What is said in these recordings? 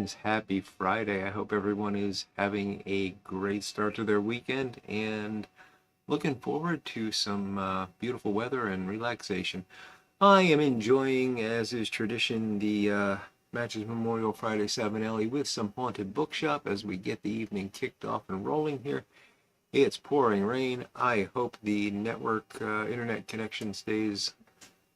friends, happy Friday. I hope everyone is having a great start to their weekend and looking forward to some beautiful weather and relaxation. I am enjoying, as is tradition, the Matches Memorial Friday Savinelli with some haunted bookshop as we get the evening kicked off and rolling here. It's pouring rain. I hope the network internet connection stays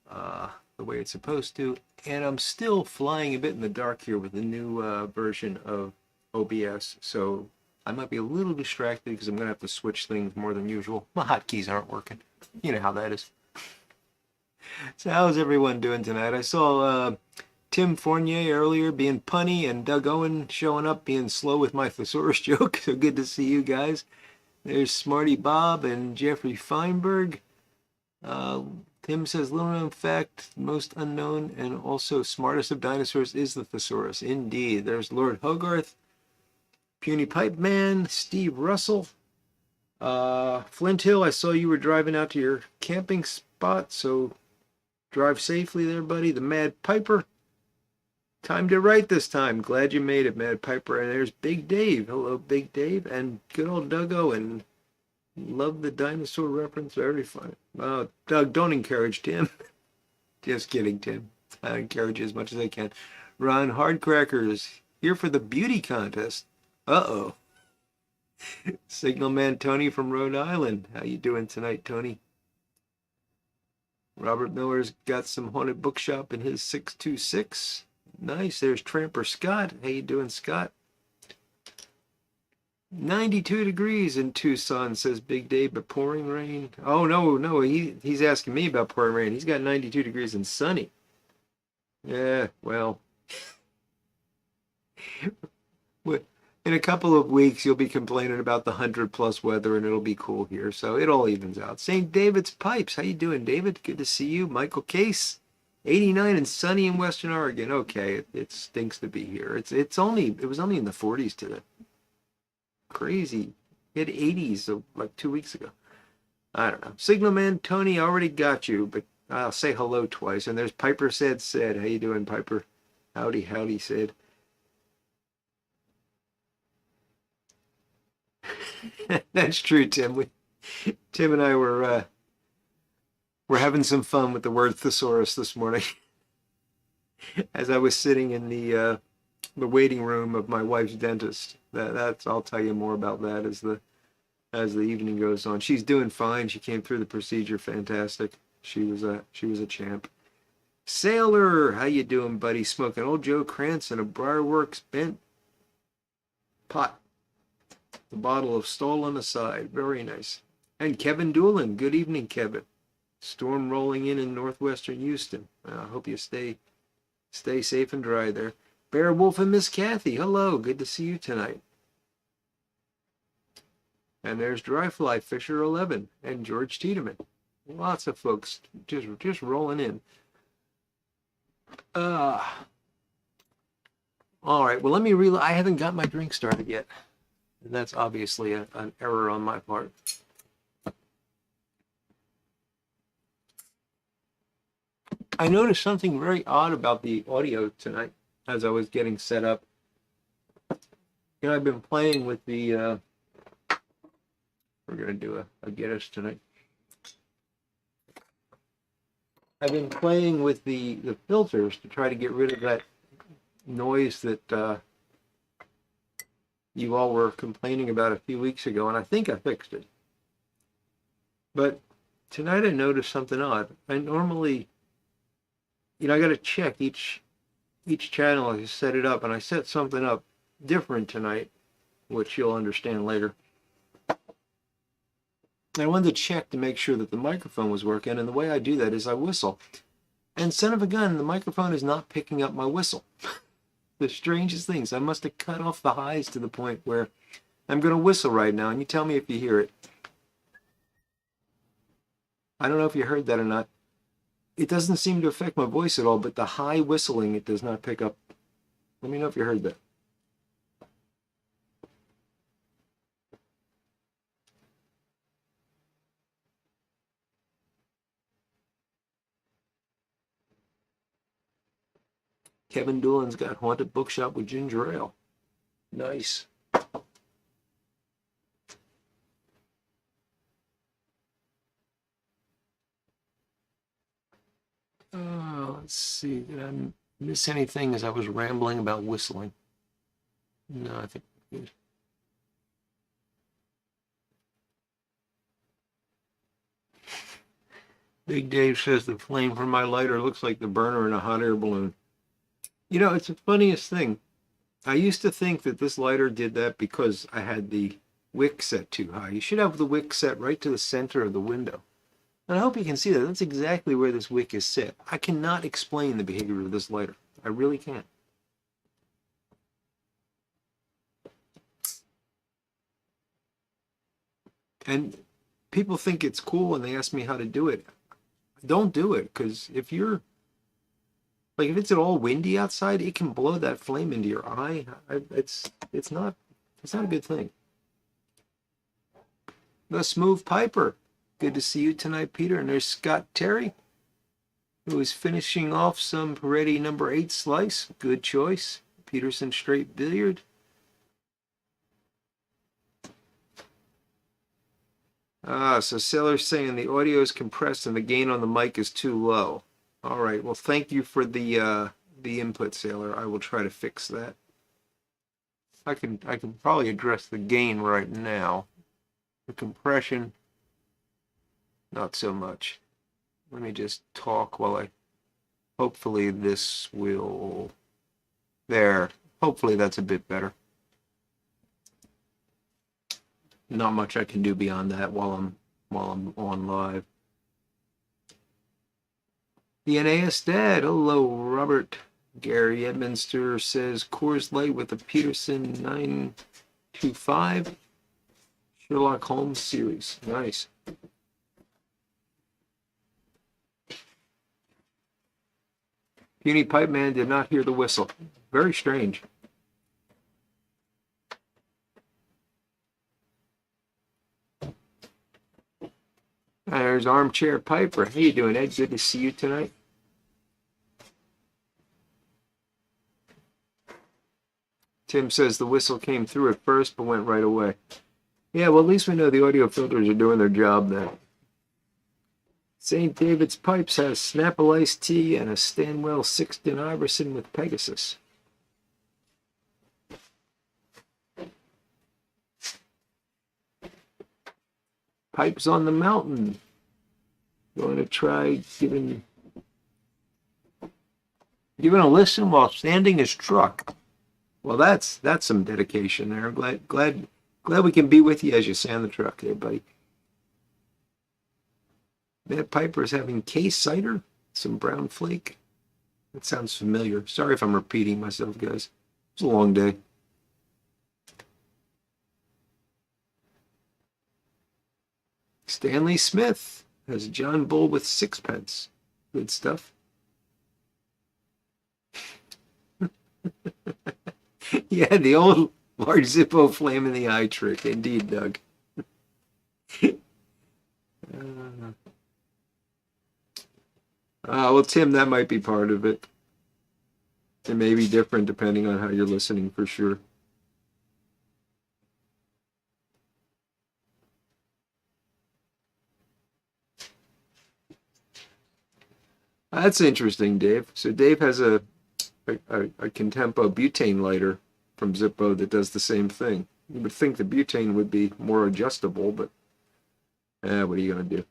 the way it's supposed to. And I'm still flying a bit in the dark here with the new version of OBS. So I might be a little distracted because I'm going to have to switch things more than usual. My hotkeys aren't working. You know how that is. So how's everyone doing tonight? I saw Tim Fournier earlier being punny and Doug Owen showing up being slow with my thesaurus joke. So good to see you guys. There's Smarty Bob and Jeffrey Feinberg. Tim says, little known fact, most unknown and also smartest of dinosaurs is the thesaurus. Indeed. There's Lord Hogarth, Puny Pipe Man, Steve Russell. Flint Hill, I saw you were driving out to your camping spot, so drive safely there, buddy. The Mad Piper. Time to write this time. Glad you made it, Mad Piper. And there's Big Dave. Hello, Big Dave. And good old Doug Owen. Love the dinosaur reference. Very fun. Doug, don't encourage Tim. Just kidding, Tim. I encourage you as much as I can. Ron Hardcrackers here for the beauty contest. Uh-oh. Signal Man Tony from Rhode Island. How you doing tonight, Tony? Robert Miller's got some haunted bookshop in his 626. Nice. There's Tramper Scott. How you doing, Scott? 92 degrees in Tucson, says Big Dave, but pouring rain. Oh, no, he's asking me about pouring rain. He's got 92 degrees and sunny. Yeah, well, in a couple of weeks, you'll be complaining about the 100+ weather, and it'll be cool here, so it all evens out. St. David's Pipes. How you doing, David? Good to see you. Michael Case, 89 and sunny in Western Oregon. Okay, it stinks to be here. It was only in the 40s today. Crazy. Hit 80s like 2 weeks ago. I don't know. Signal Man Tony already got you, but I'll say hello twice. And there's Piper said. How you doing, Piper? Howdy, Sid. That's true, Tim. Tim and I were having some fun with the word thesaurus this morning as I was sitting in the waiting room of my wife's dentist. That's I'll tell you more about that as the evening goes on. She's doing fine. She came through the procedure fantastic. She was a champ. Sailor, how you doing, buddy? Smoking old Joe Krantz and a Briarworks bent pot. The bottle of Stall on the side. Very nice. And Kevin Doolin. Good evening, Kevin. Storm rolling in northwestern Houston. I hope you stay safe and dry there. Bear Wolf and Miss Kathy. Hello. Good to see you tonight. And there's Dryfly Fisher 11 and George Tiedemann. Lots of folks just rolling in. All right. Well, let me I haven't got my drink started yet. And that's obviously an error on my part. I noticed something very odd about the audio tonight as I was getting set up. You know, I've been playing with the we're going to do a Guinness tonight. I've been playing with the filters to try to get rid of that noise that you all were complaining about a few weeks ago, and I think I fixed it. But tonight I noticed something odd. I normally, you know, I got to check each channel as I set it up, and I set something up different tonight, which you'll understand later. I wanted to check to make sure that the microphone was working, and the way I do that is I whistle. And son of a gun, the microphone is not picking up my whistle. The strangest things. I must have cut off the highs to the point where I'm going to whistle right now, and you tell me if you hear it. I don't know if you heard that or not. It doesn't seem to affect my voice at all, but the high whistling, it does not pick up. Let me know if you heard that. Kevin Doolan's got Haunted Bookshop with ginger ale. Nice. Let's see. Did I miss anything as I was rambling about whistling? No, I think we're good. Big Dave says the flame from my lighter looks like the burner in a hot air balloon. You know, it's the funniest thing. I used to think that this lighter did that because I had the wick set too high. You should have the wick set right to the center of the window. And I hope you can see that. That's exactly where this wick is set. I cannot explain the behavior of this lighter. I really can't. And people think it's cool when they ask me how to do it. Don't do it, because if it's at all windy outside, it can blow that flame into your eye. It's not a good thing. The Smooth Piper. Good to see you tonight, Peter. And there's Scott Terry, who is finishing off some Peretti number 8 slice. Good choice. Peterson Straight Billiard. So Sailor's saying the audio is compressed and the gain on the mic is too low. All right. Well, thank you for the input, Sailor. I will try to fix that. I can probably address the gain right now. The compression, not so much. Let me just talk while hopefully this will, there. Hopefully that's a bit better. Not much I can do beyond that while I'm on live. The NAS Dad, hello Robert. Gary Edminster says Coors Light with the Peterson 925 Sherlock Holmes series. Nice. Puny Pipe Man did not hear the whistle. Very strange. There's Armchair Piper. How you doing, Ed? Good to see you tonight. Tim says the whistle came through at first but went right away. Yeah, well, at least we know the audio filters are doing their job then. St. David's Pipes has Snapple Iced Tea and a Stanwell Sixton Iverson with Pegasus. Pipes on the Mountain. Going to try giving a listen while standing his truck. Well, that's some dedication there. I'm glad we can be with you as you sand the truck there, buddy. Matt Piper is having case cider, some brown flake. That sounds familiar. Sorry if I'm repeating myself, guys. It's a long day. Stanley Smith has John Bull with sixpence. Good stuff. Yeah, the old large Zippo flame in the eye trick. Indeed, Doug. Well, Tim, that might be part of it. It may be different depending on how you're listening, for sure. That's interesting, Dave. So Dave has a Contempo butane lighter from Zippo that does the same thing. You would think the butane would be more adjustable, but what are you going to do?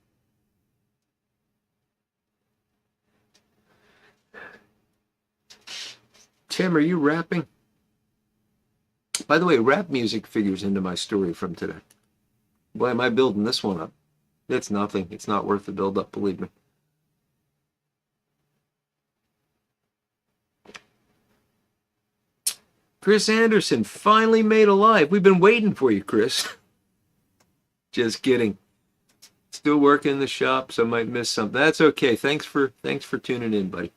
Tim, are you rapping? By the way, rap music figures into my story from today. Boy, am I building this one up. It's nothing. It's not worth the build up, believe me. Chris Anderson finally made a live. We've been waiting for you, Chris. Just kidding. Still working in the shop, so I might miss something. That's okay. Thanks for tuning in, buddy.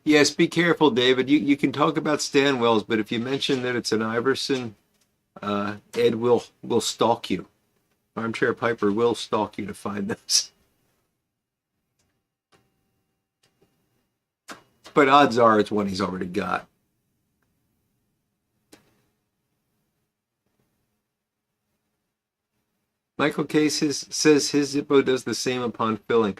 Yes, be careful, David. You can talk about Stanwells, but if you mention that it's an Iverson, Ed will stalk you. Armchair Piper will stalk you to find those. But odds are it's one he's already got. Michael K says his Zippo does the same upon filling.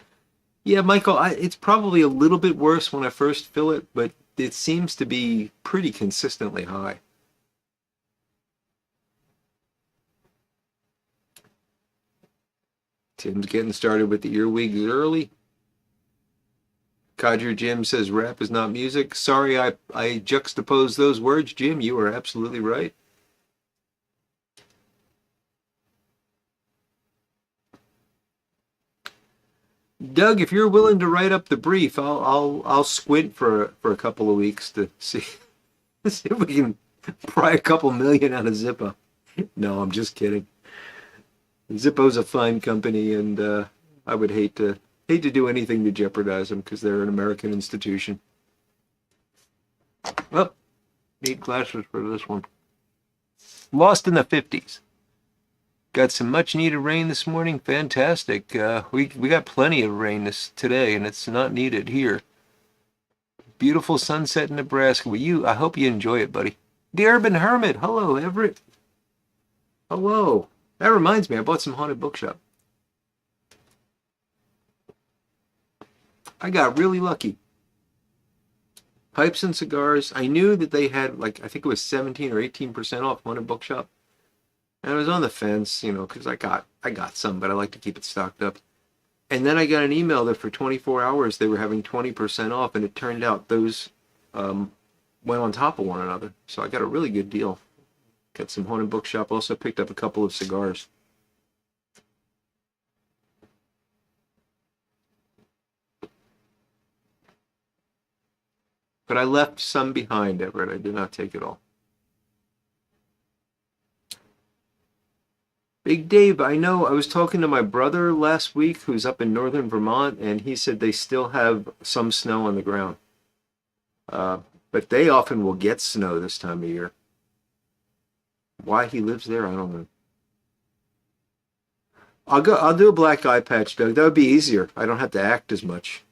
Yeah, Michael, it's probably a little bit worse when I first fill it, but it seems to be pretty consistently high. Tim's getting started with the earwigs early. Codger Jim says rap is not music. Sorry, I juxtaposed those words, Jim. You are absolutely right. Doug, if you're willing to write up the brief, I'll squint for a couple of weeks to see if we can pry a couple million out of Zippo. No, I'm just kidding. Zippo's a fine company, and I would hate to do anything to jeopardize them because they're an American institution. Well, need glasses for this one. Lost in the 50s. Got some much needed rain this morning. Fantastic. We got plenty of rain today, and it's not needed here. Beautiful sunset in Nebraska. I hope you enjoy it, buddy. The Urban Hermit. Hello, Everett. Hello. That reminds me, I bought some Haunted Bookshop. I got really lucky. Pipes and cigars. I knew that they had, like, I think it was 17 or 18% off Haunted Bookshop. And I was on the fence, because I got some, but I like to keep it stocked up. And then I got an email that for 24 hours they were having 20% off, and it turned out those went on top of one another. So I got a really good deal. Got some Haunted Bookshop. Also picked up a couple of cigars. But I left some behind, Everett. I did not take it all. Big Dave, I know I was talking to my brother last week who's up in northern Vermont, and he said they still have some snow on the ground. But they often will get snow this time of year. Why he lives there, I don't know. I'll do a black eye patch, Doug. That would be easier. I don't have to act as much.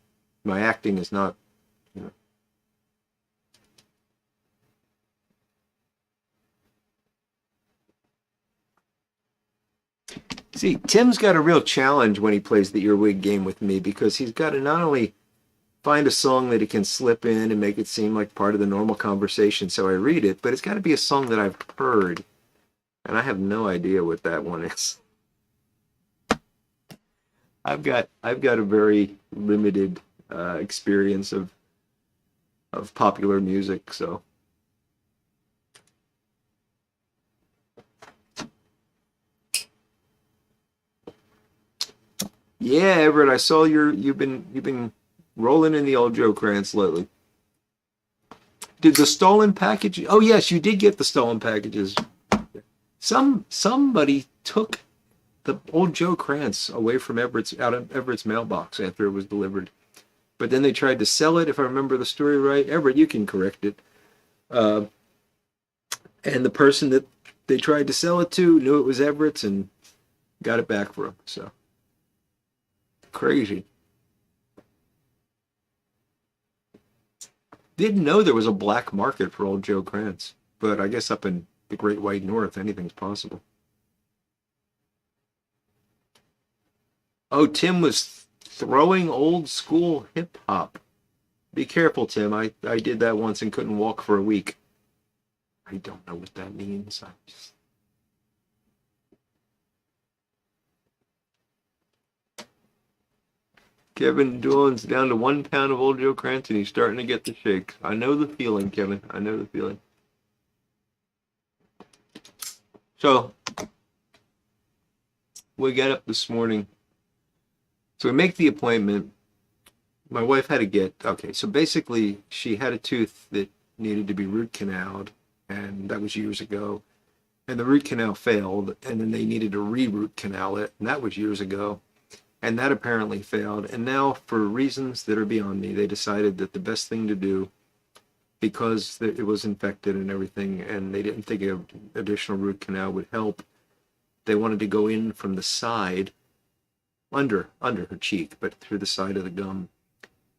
My acting is not, See, Tim's got a real challenge when he plays the earwig game with me because he's got to not only find a song that he can slip in and make it seem like part of the normal conversation so I read it, but it's got to be a song that I've heard, and I have no idea what that one is. I've got a very limited experience of popular music, so. Yeah, Everett, I saw you've been rolling in the old Joe Krantz lately. Did the stolen package? Oh yes, you did get the stolen packages. Somebody took the old Joe Krantz away from out of Everett's mailbox after it was delivered. But then they tried to sell it, if I remember the story right. Everett, you can correct it. And the person that they tried to sell it to knew it was Everett's and got it back for him. So. Crazy. Didn't know there was a black market for old Joe Krantz, but I guess up in the Great White North, anything's possible. Oh, Tim was throwing old school hip hop. Be careful, Tim. I did that once and couldn't walk for a week. I don't know what that means. Kevin Doolan's down to 1 pound of old Joe Krantz, and he's starting to get the shakes. I know the feeling, Kevin. I know the feeling. So, we got up this morning. So we make the appointment. My wife had to get, okay, so basically she had a tooth that needed to be root canaled, and that was years ago. And the root canal failed, and then they needed to re-root canal it, and that was years ago. And that apparently failed. And now, for reasons that are beyond me, they decided that the best thing to do, because it was infected and everything, and they didn't think an additional root canal would help, they wanted to go in from the side, under her cheek, but through the side of the gum,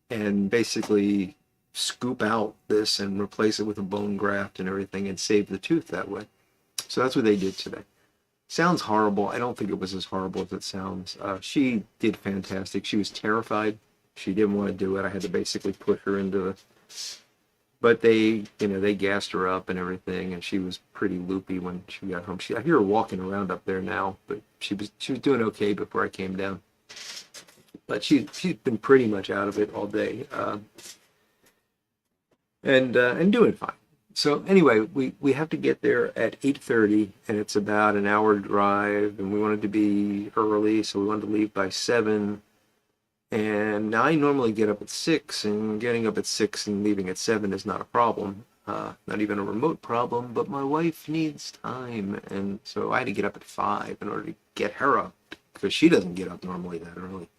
and basically scoop out this and replace it with a bone graft and everything and save the tooth that way. So that's what they did today. Sounds horrible. I don't think it was as horrible as it sounds. She did fantastic. She was terrified. She didn't want to do it. I had to basically put her into the... But they gassed her up and everything, and she was pretty loopy when she got home. I hear her walking around up there now, but she was doing okay before I came down. But she's been pretty much out of it all day, and doing fine. So anyway, we have to get there at 8:30, and it's about an hour drive, and we wanted to be early, so we wanted to leave by 7. And now I normally get up at 6, and getting up at 6 and leaving at 7 is not a problem, not even a remote problem, but my wife needs time, and so I had to get up at 5 in order to get her up, because she doesn't get up normally that early.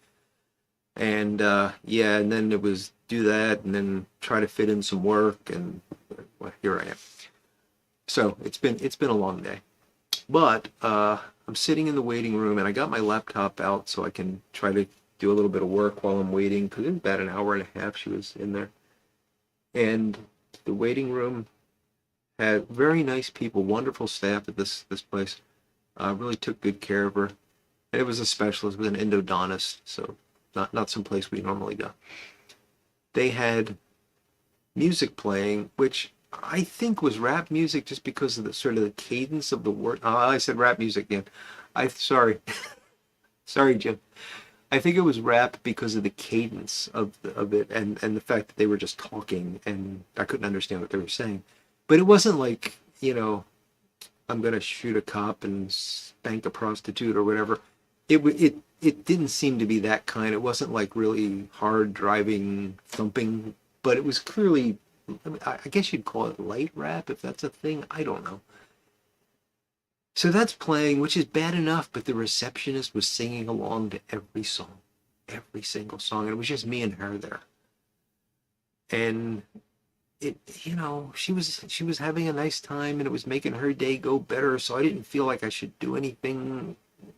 And yeah, and then it was do that, and then try to fit in some work, and well, here I am. So it's been a long day, but I'm sitting in the waiting room, and I got my laptop out so I can try to do a little bit of work while I'm waiting, because it was about an hour and a half she was in there. And the waiting room had very nice people, wonderful staff at this place. Really took good care of her. And it was a specialist, with an endodontist, so not some place we normally go. They had music playing, which I think was rap music, just because of the sort of the cadence of the word. Oh, I said rap music again. Sorry, sorry, Jim. I think it was rap because of the cadence of it, and the fact that they were just talking, and I couldn't understand what they were saying. But it wasn't like, I'm gonna shoot a cop and spank a prostitute or whatever. It didn't seem to be that kind. It wasn't like really hard driving thumping, but it was clearly, I guess you'd call it light rap, if that's a thing. I don't know. So that's playing, which is bad enough, but the receptionist was singing along to every song, every single song, and it was just me and her there. And she was having a nice time, and it was making her day go better, so I didn't feel like I should do anything,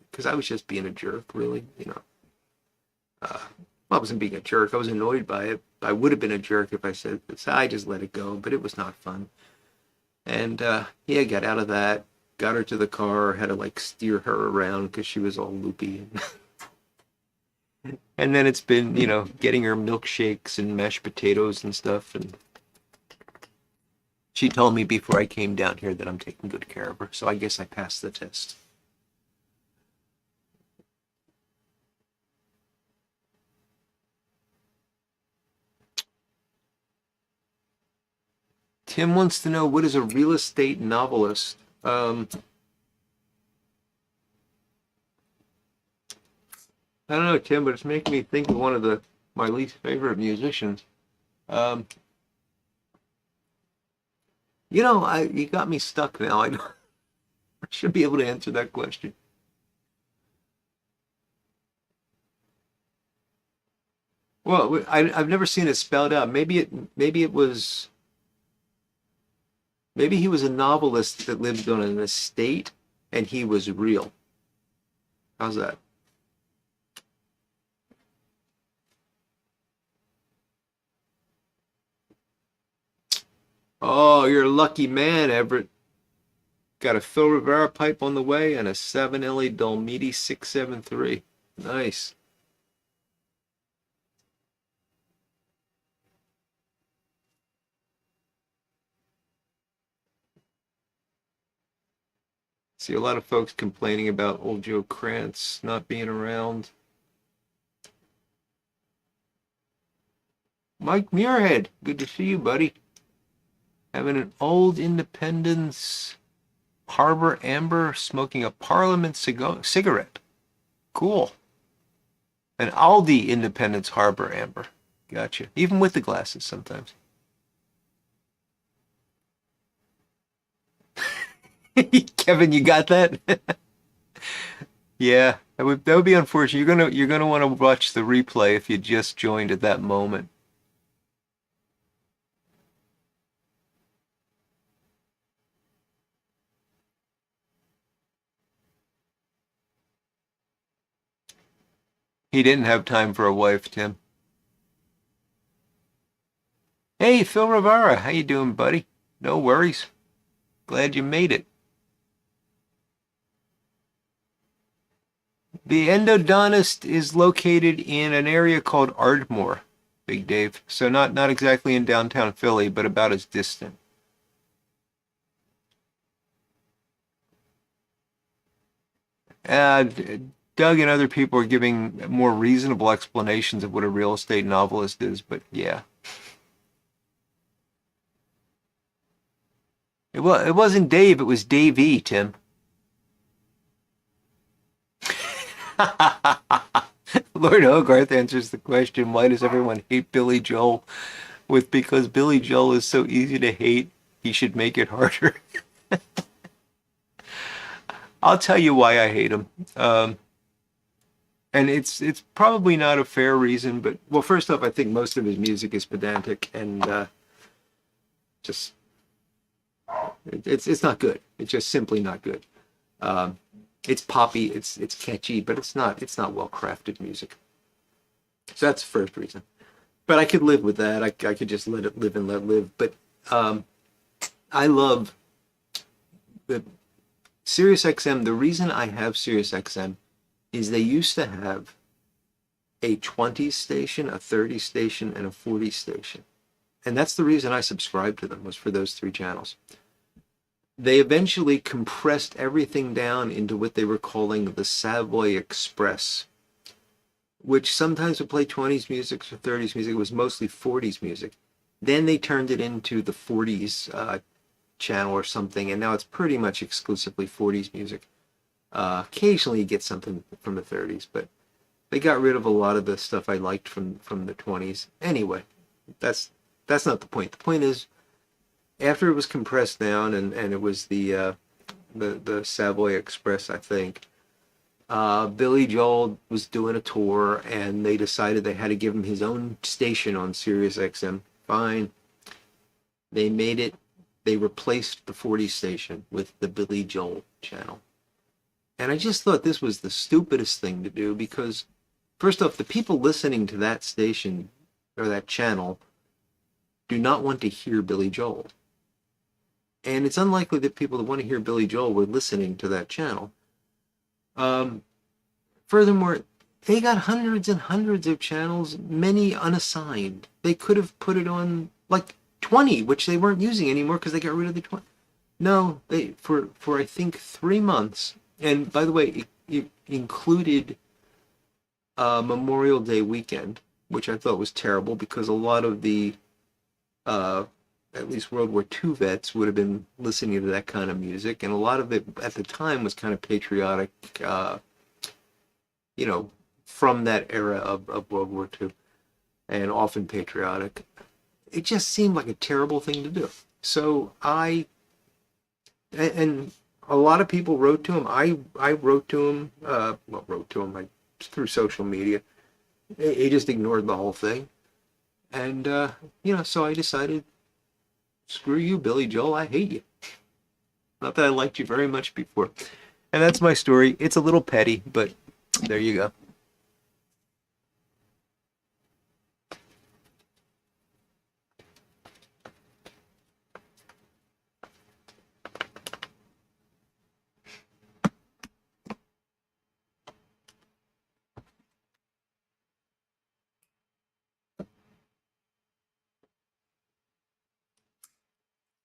because I was just being a jerk, really, I wasn't being a jerk. I was annoyed by it. I would have been a jerk if I said this. I just let it go, but it was not fun. And yeah, got out of that. Got her to the car, had to steer her around because she was all loopy. And then it's been, getting her milkshakes and mashed potatoes and stuff. And she told me before I came down here that I'm taking good care of her. So I guess I passed the test. Tim wants to know, what is a real estate novelist? I don't know, Tim, but it's making me think of one of my least favorite musicians. You got me stuck now. I should be able to answer that question. Well, I've never seen it spelled out. Maybe he was a novelist that lived on an estate, and he was real. How's that? Oh, you're a lucky man, Everett. Got a Phil Rivera pipe on the way and a 7LA Dolmiti 673. Nice. See a lot of folks complaining about old Joe Krantz not being around. Mike Muirhead, good to see you, buddy. Having an old Independence Harbor Amber, smoking a Parliament cigarette. Cool. An Aldi Independence Harbor Amber. Gotcha. Even with the glasses sometimes. Kevin, you got that? Yeah, that would be unfortunate. You're gonna want to watch the replay if you just joined at that moment. He didn't have time for a wife, Tim. Hey, Phil Rivera, how you doing, buddy? No worries. Glad you made it. The endodontist is located in an area called Ardmore, Big Dave. So not exactly in downtown Philly, but about as distant. Doug and other people are giving more reasonable explanations of what a real estate novelist is, but yeah. It wasn't Dave, it was Dave E, Tim. Lord Hogarth answers the question, why does everyone hate Billy Joel? With because Billy Joel is so easy to hate, he should make it harder. I'll tell you why I hate him. And it's probably not a fair reason, but well, first off, I think most of his music is pedantic and just it's not good. It's just simply not good. It's poppy, it's catchy, but it's not well crafted music. So that's the first reason. But I could live with that. I could just let it live and let live. But I love the SiriusXM. The reason I have SiriusXM is they used to have a 20 station, a 30 station, and a 40 station. And that's the reason I subscribed to them, was for those three channels. They eventually compressed everything down into what they were calling the Savoy Express, which sometimes would play 20s music or 30s music. It was mostly 40s music. Then they turned it into the 40s channel or something, and now it's pretty much exclusively 40s music. Occasionally you get something from the 30s, but they got rid of a lot of the stuff I liked from the 20s. Anyway, that's not the point. The point is, after it was compressed down and it was the Savoy Express, I think, Billy Joel was doing a tour, and they decided they had to give him his own station on SiriusXM. Fine. They made it. They replaced the 40 station with the Billy Joel channel. And I just thought this was the stupidest thing to do because, first off, the people listening to that station or that channel do not want to hear Billy Joel. And it's unlikely that people that want to hear Billy Joel were listening to that channel. Furthermore, they got hundreds and hundreds of channels, many unassigned. They could have put it on like 20, which they weren't using anymore because they got rid of the 20. No, they for I think 3 months. And by the way, it included Memorial Day weekend, which I thought was terrible because a lot of the at least World War II vets would have been listening to that kind of music, and a lot of it at the time was kind of patriotic, from that era of World War II, and often patriotic. It just seemed like a terrible thing to do. So and a lot of people wrote to him. I wrote to him, through social media. He just ignored the whole thing. And, so I decided, screw you, Billy Joel, I hate you. Not that I liked you very much before. And that's my story. It's a little petty, but there you go.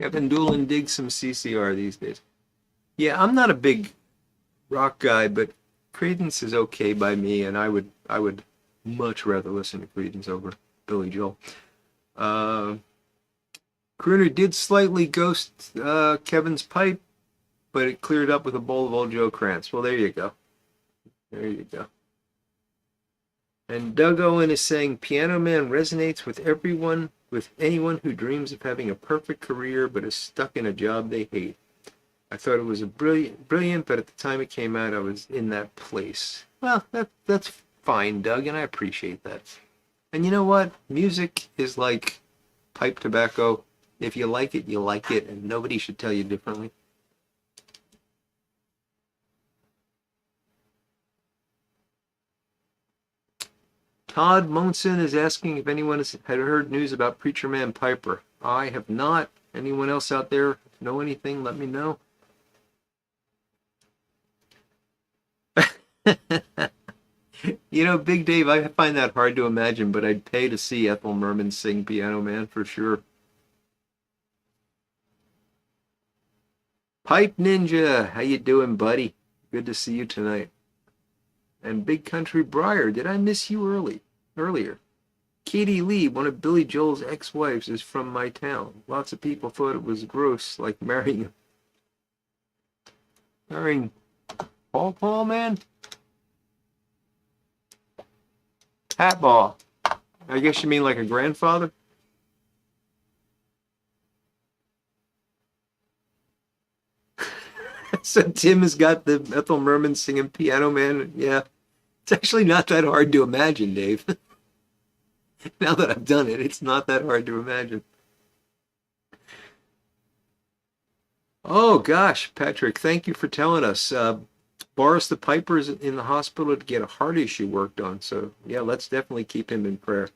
Kevin Doolin digs some CCR these days. Yeah, I'm not a big rock guy, but Creedence is okay by me, and I would much rather listen to Creedence over Billy Joel. Crooner did slightly ghost Kevin's pipe, but it cleared up with a bowl of old Joe Krantz. Well, there you go. There you go. And Doug Owen is saying Piano Man resonates with anyone who dreams of having a perfect career but is stuck in a job they hate. I thought it was brilliant, but at the time it came out, I was in that place. Well, that's fine, Doug, and I appreciate that. And you know what? Music is like pipe tobacco. If you like it, you like it, and nobody should tell you differently. Todd Monson is asking if anyone had heard news about Preacher Man Piper. I have not. Anyone else out there know anything? Let me know. You know, Big Dave, I find that hard to imagine, but I'd pay to see Ethel Merman sing Piano Man for sure. Pipe Ninja, how you doing, buddy? Good to see you tonight. And Big Country Briar, did I miss you earlier? Katie Lee, one of Billy Joel's ex-wives, is from my town. Lots of people thought it was gross, like marrying Paul, man? Hatball. I guess you mean like a grandfather? So Tim has got the Ethel Merman singing Piano Man. Yeah, it's actually not that hard to imagine, Dave. Now that I've done it, it's not that hard to imagine. Oh gosh, Patrick, thank you for telling us. Boris the Piper is in the hospital to get a heart issue worked on. So yeah, let's definitely keep him in prayer.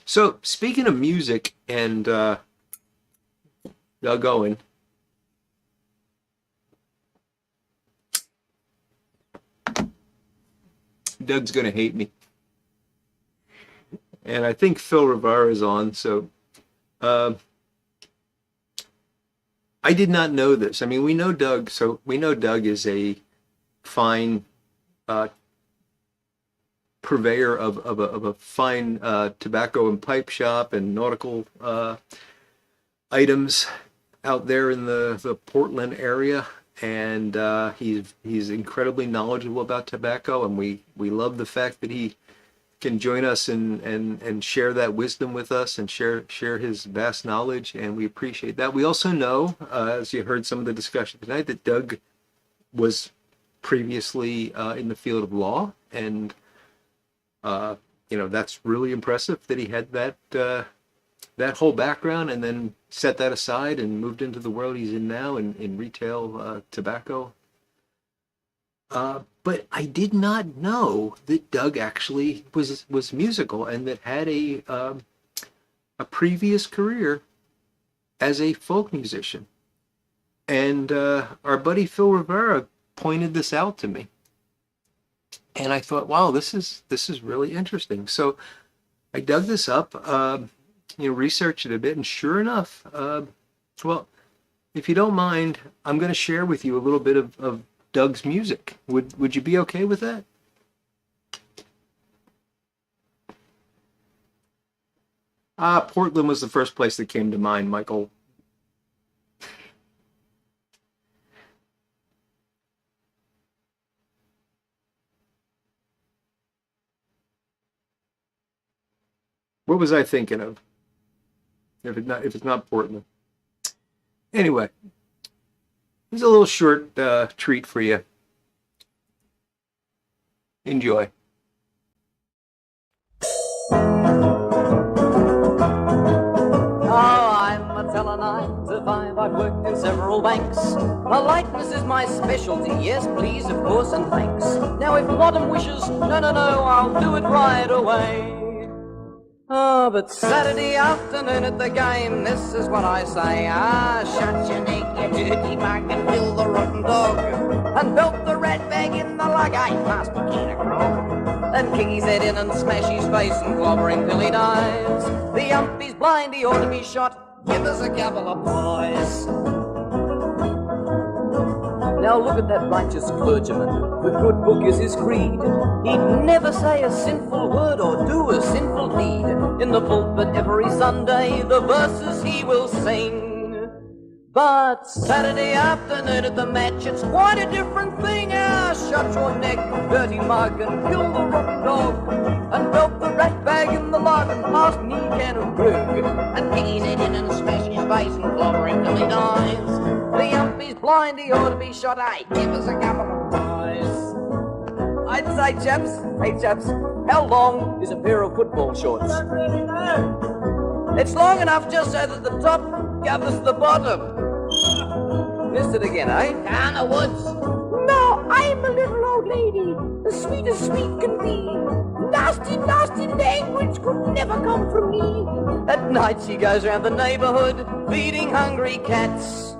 So speaking of music and Doug Owen, Doug's going to hate me. And I think Phil Rivera is on, so I did not know this. I mean, we know Doug, so we know Doug is a fine purveyor of a fine tobacco and pipe shop and nautical items out there in the Portland area. And he's incredibly knowledgeable about tobacco, and we love the fact that he can join us and share that wisdom with us and share his vast knowledge, and we appreciate that. We also know, as you heard some of the discussion tonight, that Doug was previously in the field of law, and you know, that's really impressive that he had that whole background and then set that aside and moved into the world he's in now in retail tobacco. But I did not know that Doug actually was musical and that had a previous career as a folk musician. And our buddy Phil Rivera pointed this out to me, and I thought, wow, this is really interesting. So I dug this up, researched it a bit, and sure enough, well, if you don't mind, I'm going to share with you a little bit of Doug's music. Would you be okay with that? Portland was the first place that came to mind, Michael. What was I thinking of? If it's not Portland. Anyway, here's a little short treat for you. Enjoy. Teller 9 to 5, I've worked in several banks. Politeness is my specialty, yes please, of course, and thanks. Now if madam wishes, no, I'll do it right away. Oh, but Saturday afternoon at the game, this is what I say. Shut your neck, you dirty mug, and kill the rotten dog. And belt the rat bag in the lug, pass my can of grog. And kick his head in and smash his face and clobber him till he dies. The umpy's blind, he ought to be shot. Give us a couple of boys. Now look at that righteous clergyman. The good book is his creed. He'd never say a sinful word or do a sinful deed. In the pulpit every Sunday, the verses he will sing. But Saturday afternoon at the match, it's quite a different thing. Shut your neck, dirty mug, and kill the rotten dog. And belt the rat bag in the log and pass me can of grog. And kick his head in and smash his face and clobber him till he dies. The umpy's blind, he ought to be shot. Give us a couple of boys. I'd say, chaps, how long is a pair of football shorts? I don't really know. It's long enough just so that the top covers the bottom. Missed it again, eh? Down the woods. as sweet can be. Nasty, nasty language could never come from me. At night she goes round the neighbourhood feeding hungry cats.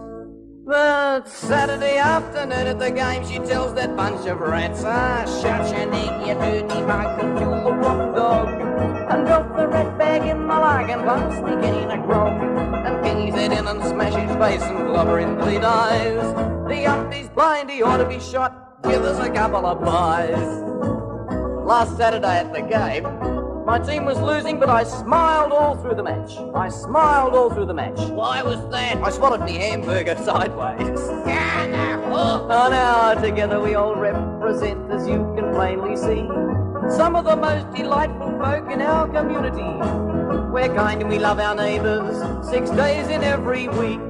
But Saturday afternoon at the game she tells that bunch of rats, ah, shut your neck, you dirty mug, and kill the rotten dog, and drop the rat bag in the log and bump sneak in a grog, and king his head in and smash his face and blubber until he dies. The umpty's blind, he ought to be shot, give us a couple of pies. Last Saturday at the game, my team was losing, but I smiled all through the match. I smiled all through the match. Why was that? I swallowed me hamburger sideways. On our together we all represent, as you can plainly see, some of the most delightful folk in our community. We're kind and we love our neighbours 6 days in every week.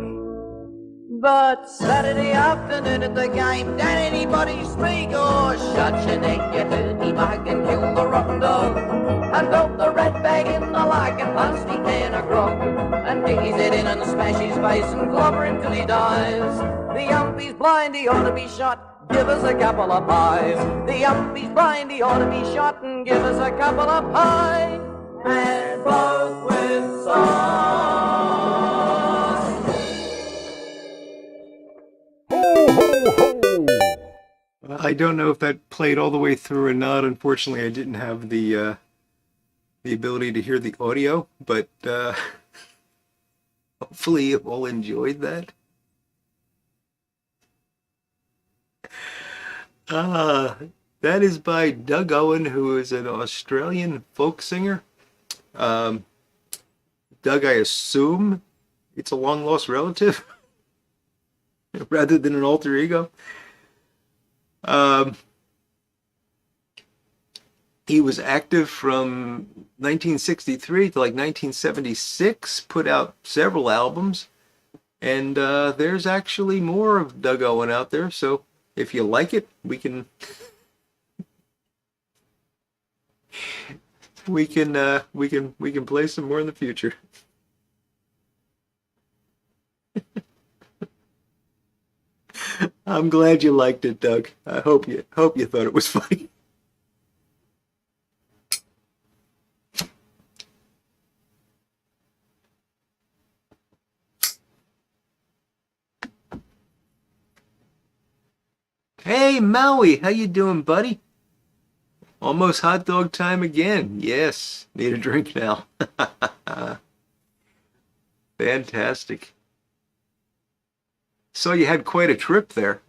But Saturday afternoon at the game, don't anybody speak, or shut your neck, you dirty bug, and kill the rotten dog, and drop the rat bag in the log and punch the can of grog, and dig his head in and smash his face and clobber him till he dies. The umpy's blind, he ought to be shot, give us a couple of pies. The umpy's blind, he ought to be shot and give us a couple of pies. And both with sauce. I don't know if that played all the way through or not. Unfortunately, I didn't have the ability to hear the audio, but hopefully you all enjoyed that. That is by Doug Owen, who is an Australian folk singer. Doug, I assume it's a long-lost relative rather than an alter ego. He was active from 1963 to like 1976, put out several albums, and there's actually more of Doug Owen out there, so if you like it, we can play some more in the future. I'm glad you liked it, Doug. I hope you thought it was funny. Hey, Maui, how you doing, buddy? Almost hot dog time again. Yes, need a drink now. Fantastic. So you had quite a trip there.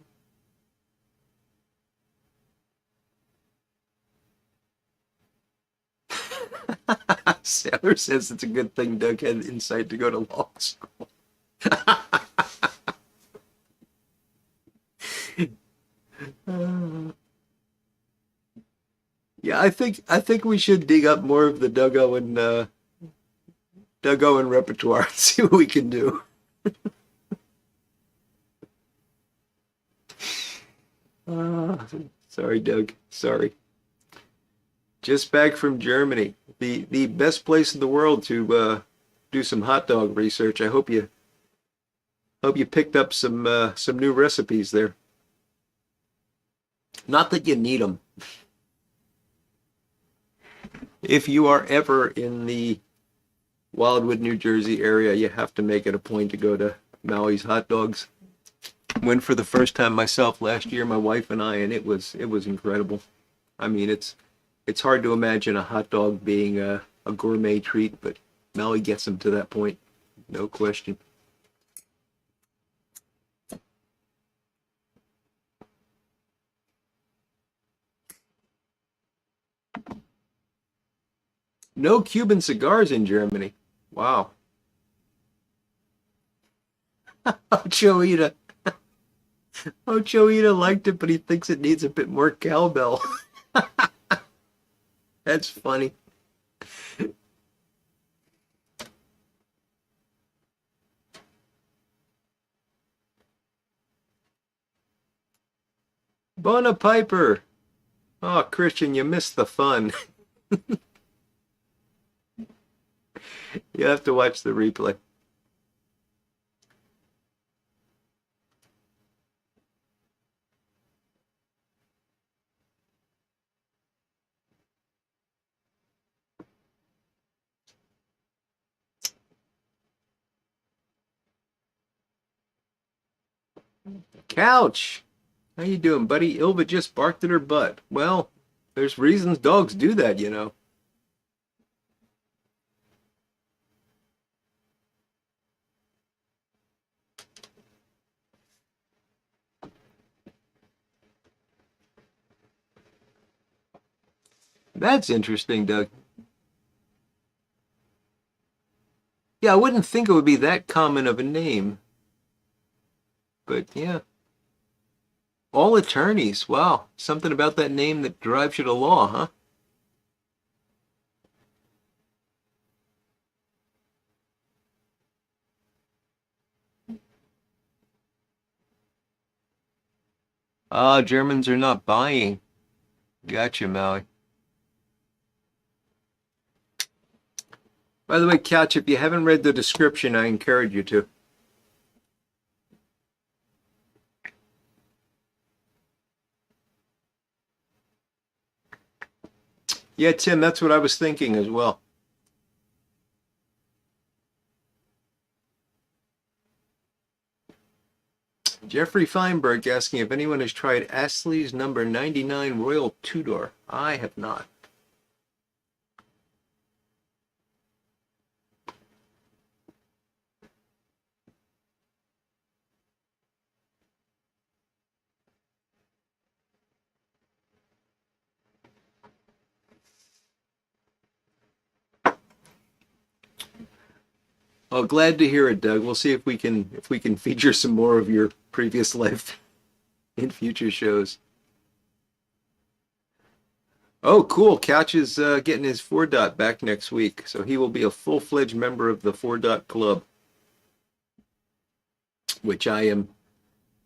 Sailor says it's a good thing Doug had insight to go to law school. Yeah, I think we should dig up more of the Doug Owen repertoire and see what we can do. Sorry, Doug. Sorry. Just back from Germany, the best place in the world to do some hot dog research. I hope you picked up some new recipes there. Not that you need them. If you are ever in the Wildwood, New Jersey area, you have to make it a point to go to Maui's Hot Dogs. Went for the first time myself last year, my wife and I, and it was incredible. I mean, it's hard to imagine a hot dog being a gourmet treat, but Maui gets them to that point, no question. No Cuban cigars in Germany. Wow. Ochoita liked it, but he thinks it needs a bit more cowbell. That's funny. Bona Piper. Oh, Christian, you missed the fun. You have to watch the replay. Couch! How you doing, buddy? Ilva just barked at her butt. Well, there's reasons dogs do that, you know. That's interesting, Doug. Yeah, I wouldn't think it would be that common of a name. But yeah. All attorneys. Wow. Something about that name that drives you to law, huh? Ah, Germans are not buying. Gotcha, Maui. By the way, Couch, if you haven't read the description, I encourage you to. Yeah, Tim, that's what I was thinking as well. Jeffrey Feinberg asking if anyone has tried Astley's number 99 Royal Tudor. I have not. Oh, glad to hear it, Doug. We'll see if we can feature some more of your previous life in future shows. Oh, cool. Couch is getting his 4-Dot back next week, so he will be a full-fledged member of the 4-Dot Club, which I am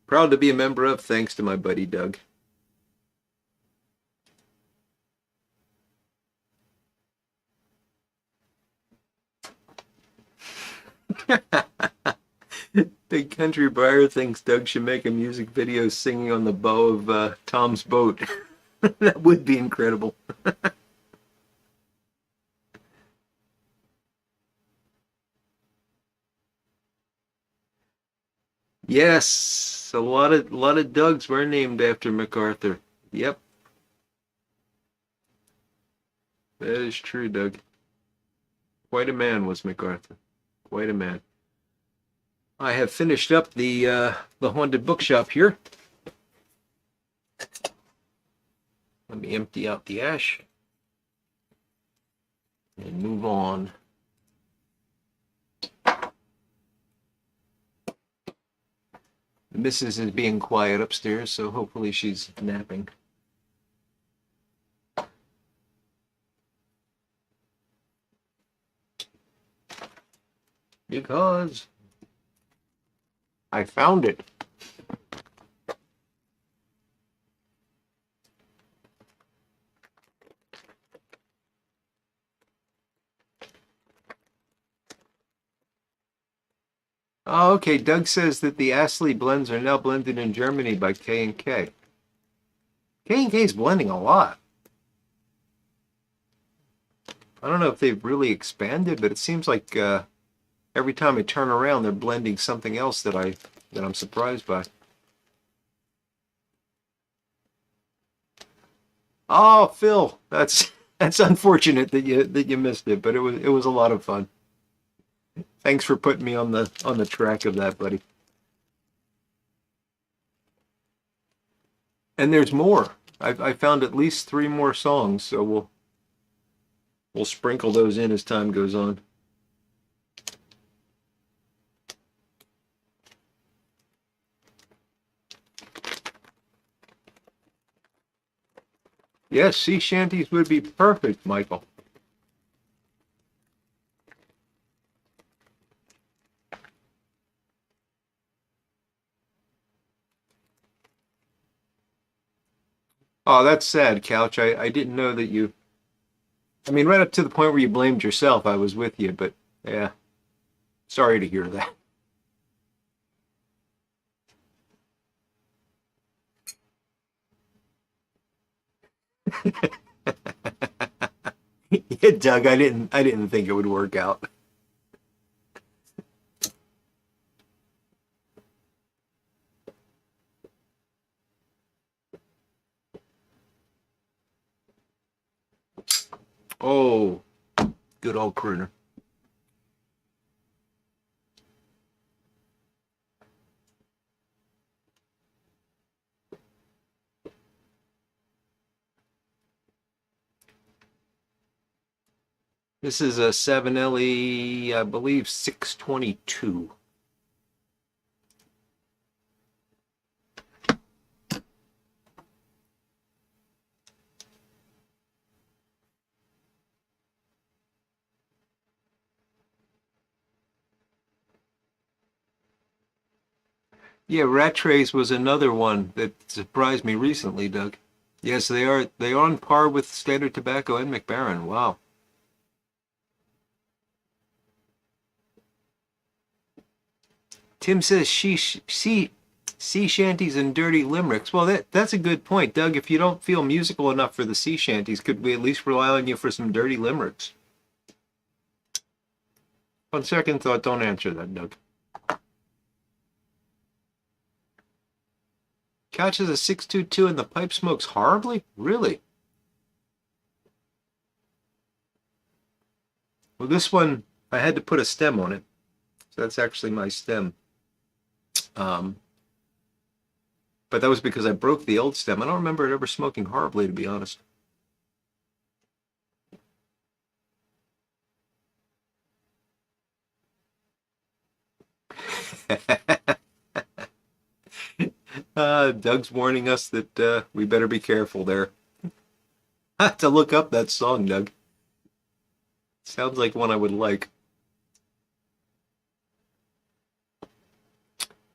proud to be a member of thanks to my buddy Doug. Big Country Briar thinks Doug should make a music video singing on the bow of Tom's boat. That would be incredible. Yes, a lot of Dougs were named after MacArthur. Yep, that is true, Doug. Quite a man was MacArthur. Quite a man. I have finished up the haunted bookshop here. Let me empty out the ash and move on. The missus is being quiet upstairs, so hopefully she's napping. Because I found it. Oh, okay. Doug says that the Astley blends are now blended in Germany by K&K. K&K is blending a lot. I don't know if they've really expanded, but it seems like every time I turn around, they're blending something else that I'm surprised by. Oh, Phil, that's unfortunate that you missed it, but it was a lot of fun. Thanks for putting me on the track of that, buddy. And there's more. I found at least 3 more songs, so we'll sprinkle those in as time goes on. Yes, sea shanties would be perfect, Michael. Oh, that's sad, Couch. I didn't know that you. I mean, right up to the point where you blamed yourself, I was with you, but yeah, sorry to hear that. Yeah, Doug, I didn't think it would work out. Oh, good old crooner. This is a 7LE, I believe 622. Yeah, rat trace was another one that surprised me recently, Doug. Yes, they are on par with Standard Tobacco and McBaron. Wow. Tim says sea shanties and dirty limericks. Well, that's a good point, Doug. If you don't feel musical enough for the sea shanties, could we at least rely on you for some dirty limericks? On second thought, don't answer that, Doug. Catches a 622 and the pipe smokes horribly? Really? Well, this one, I had to put a stem on it. So that's actually my stem. Um, but that was because I broke the old stem. I don't remember it ever smoking horribly, to be honest. Doug's warning us that we better be careful there. I have to look up that song, Doug. Sounds like one I would like.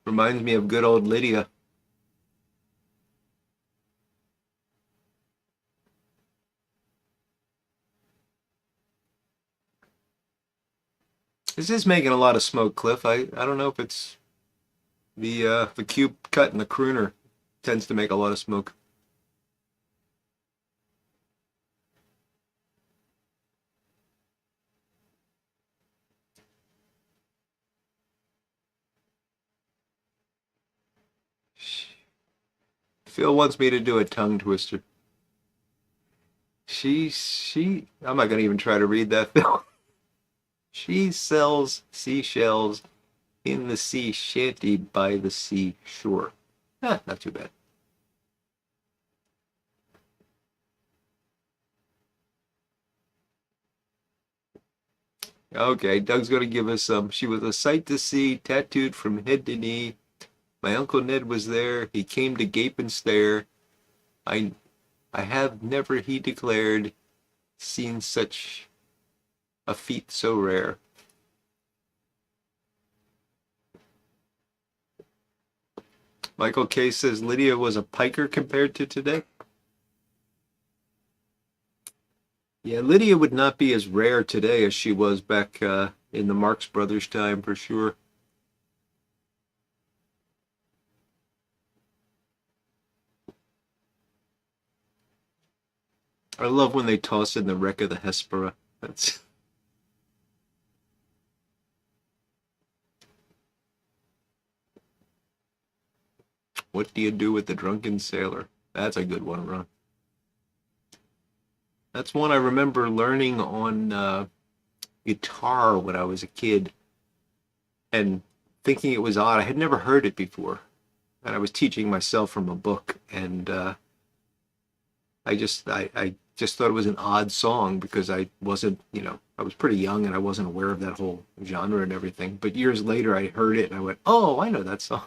Reminds me of good old Lydia. This is making a lot of smoke, Cliff. I don't know if it's the cube cut and the crooner tends to make a lot of smoke. Phil wants me to do a tongue twister. I'm not gonna even try to read that, Phil. She sells seashells in the sea shanty by the sea shore. Not too bad. Okay, Doug's gonna give us some. She was a sight to see, tattooed from head to knee. My Uncle Ned was there. He came to gape and stare. I I have never, he declared, seen such a feat so rare. Michael K says Lydia was a piker compared to today. Yeah, Lydia would not be as rare today as she was back in the Marx Brothers time for sure. I love when they toss in the wreck of the Hespera. That's what do you do with the drunken sailor? That's a good one, Ron. That's one I remember learning on guitar when I was a kid and thinking it was odd. I had never heard it before. And I was teaching myself from a book, and I just thought it was an odd song because I wasn't, I was pretty young and I wasn't aware of that whole genre and everything. But years later I heard it and I went, "Oh, I know that song."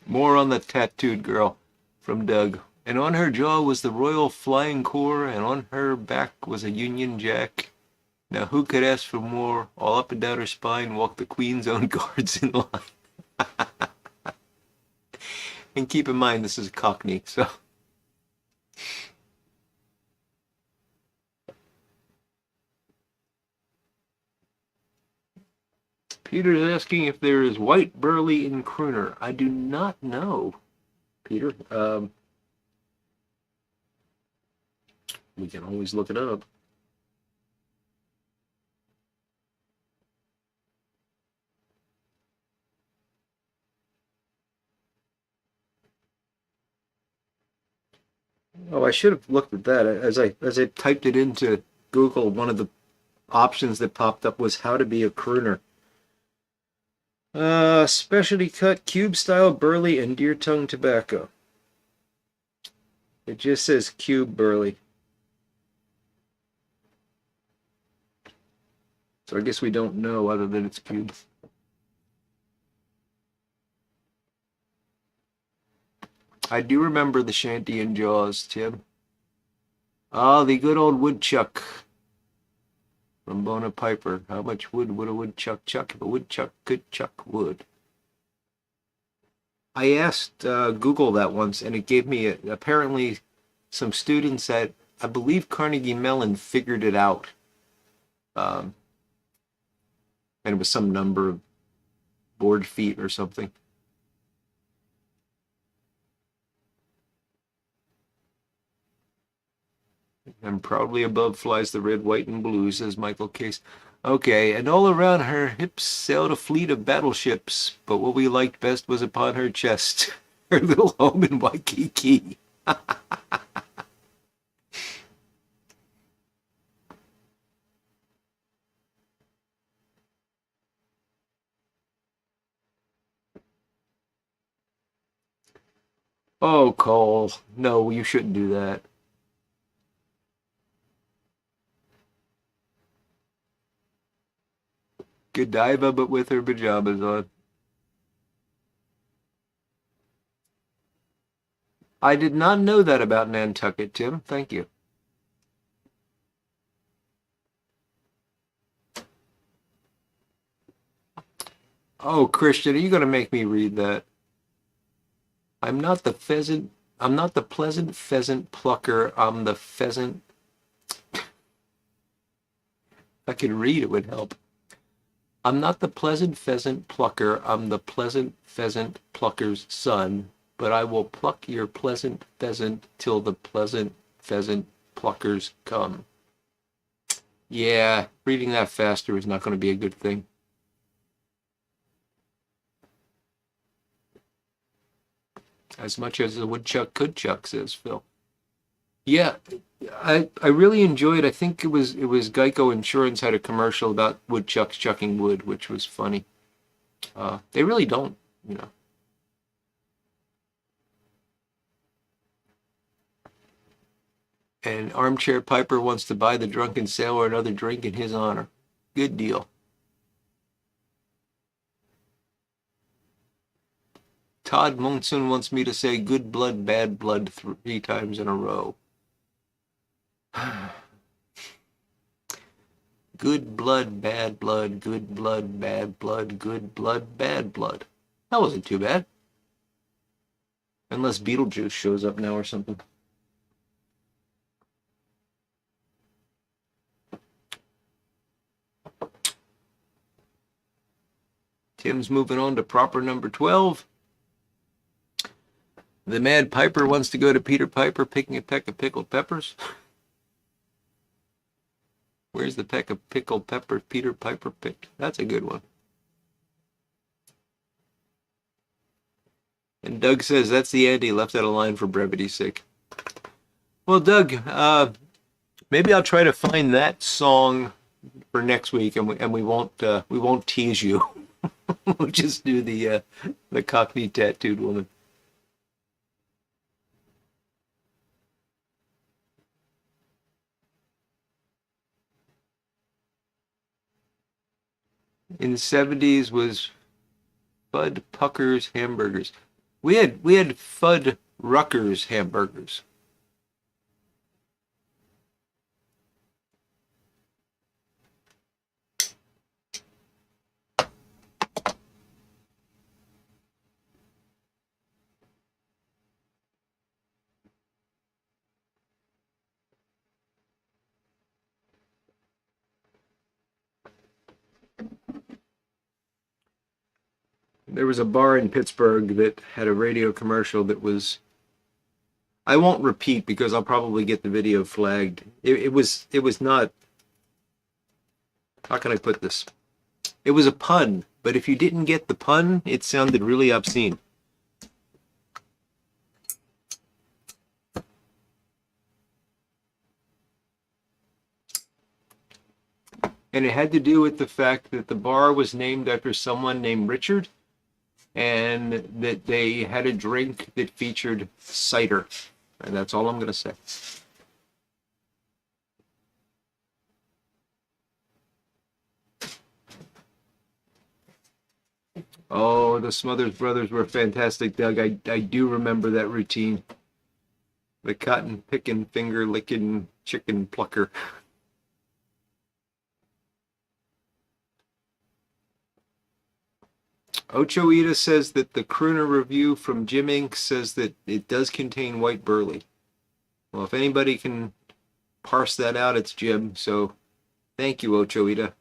More on the tattooed girl from Doug. And on her jaw was the Royal Flying Corps, and on her back was a Union Jack. Now who could ask for more? All up and down her spine walked the Queen's own guards in line. And keep in mind, this is a Cockney, so. Peter's asking if there is white burley in crooner. I do not know, Peter. We can always look it up. Oh, I should have looked at that. As I typed it into Google, one of the options that popped up was how to be a crooner. Specialty cut, cube style, burley, and deer tongue tobacco. It just says cube burley. So I guess we don't know other than it's cube. I do remember the shanty in Jaws, Tim. Ah, the good old woodchuck from Bona Piper. How much wood would a woodchuck chuck if a woodchuck could chuck wood? I asked Google that once, and it gave me apparently some students at, I believe, Carnegie Mellon figured it out. And it was some number of board feet or something. And proudly above flies the red, white, and blue, says Michael Case. Okay, and all around her hips sailed a fleet of battleships, but what we liked best was upon her chest, her little home in Waikiki. Oh, Cole, no, you shouldn't do that. Godiva, but with her pajamas on. I did not know that about Nantucket, Tim. Thank you. Oh, Christian, are you going to make me read that? I'm not the pheasant. I'm not the pleasant pheasant plucker. I'm the pheasant. If I could read, it would help. I'm not the pleasant pheasant plucker. I'm the pleasant pheasant plucker's son. But I will pluck your pleasant pheasant till the pleasant pheasant pluckers come. Yeah, reading that faster is not going to be a good thing. As much as a woodchuck could chuck, says Phil. Yeah, I really enjoyed. I think it was Geico Insurance had a commercial about woodchucks chucking wood, which was funny. They really don't, you know. And Armchair Piper wants to buy the drunken sailor another drink in his honor. Good deal. Todd Monsoon wants me to say good blood, bad blood 3 times in a row. Good blood, bad blood, good blood, bad blood, good blood, bad blood. That wasn't too bad. Unless Beetlejuice shows up now or something. Tim's moving on to proper number 12. The Mad Piper wants to go to Peter Piper picking a peck of pickled peppers. Where's the peck of pickled peppers Peter Piper picked? That's a good one. And Doug says that's the end. He left out a line for brevity's sake. Well, Doug, maybe I'll try to find that song for next week, and we won't tease you. We'll just do the Cockney tattooed woman. In the 70s was Fudd Pucker's hamburgers. We had Fudd Rucker's hamburgers. There was a bar in Pittsburgh that had a radio commercial that was, I won't repeat because I'll probably get the video flagged. It was not, how can I put this? It was a pun, but if you didn't get the pun, it sounded really obscene. and it had to do with the fact that the bar was named after someone named Richard, and that they had a drink that featured cider. And that's all I'm going to say. Oh, the Smothers Brothers were fantastic, Doug. I do remember that routine. The cotton picking, finger licking, chicken plucker. Ocho Ida says that the Crooner review from Jim Inc. says that it does contain white burley. Well, if anybody can parse that out, it's Jim. So thank you, Ocho Ida.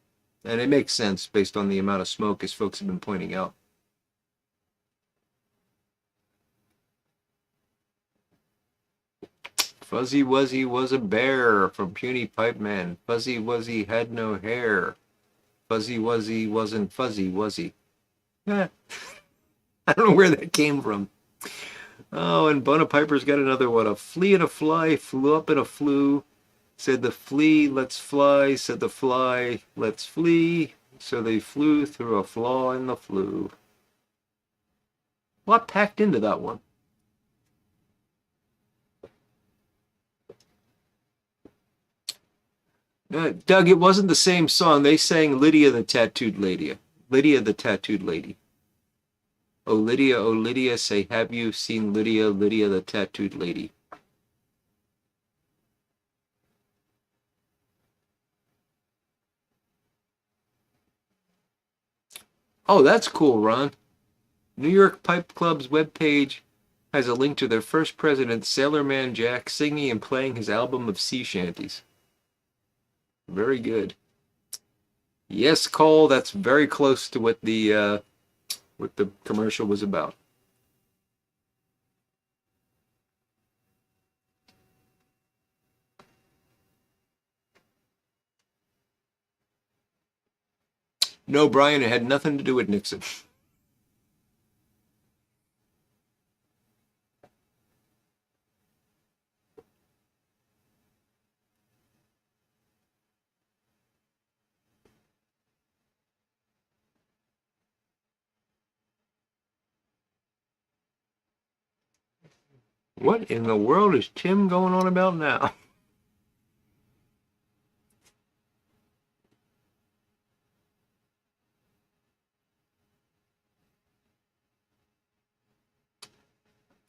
And it makes sense based on the amount of smoke, as folks have been pointing out. Fuzzy Wuzzy was a bear from Puny Pipe Man. Fuzzy Wuzzy had no hair. Fuzzy Wuzzy wasn't fuzzy, was he? I don't know where that came from. Oh, and Bonapiper's got another one. A flea and a fly flew up in a flue. Said the flea, let's fly. Said the fly, let's flee. So they flew through a flaw in the flue. A lot packed into that one. Doug, it wasn't the same song. They sang Lydia the Tattooed Lady. Lydia the Tattooed Lady. Oh Lydia, say have you seen Lydia, Lydia the Tattooed Lady? Oh, that's cool, Ron. New York Pipe Club's webpage has a link to their first president, Sailorman Jack, singing and playing his album of sea shanties. Very good. Yes, Cole, that's very close to what the commercial was about. No, Brian, it had nothing to do with Nixon. What in the world is Tim going on about now?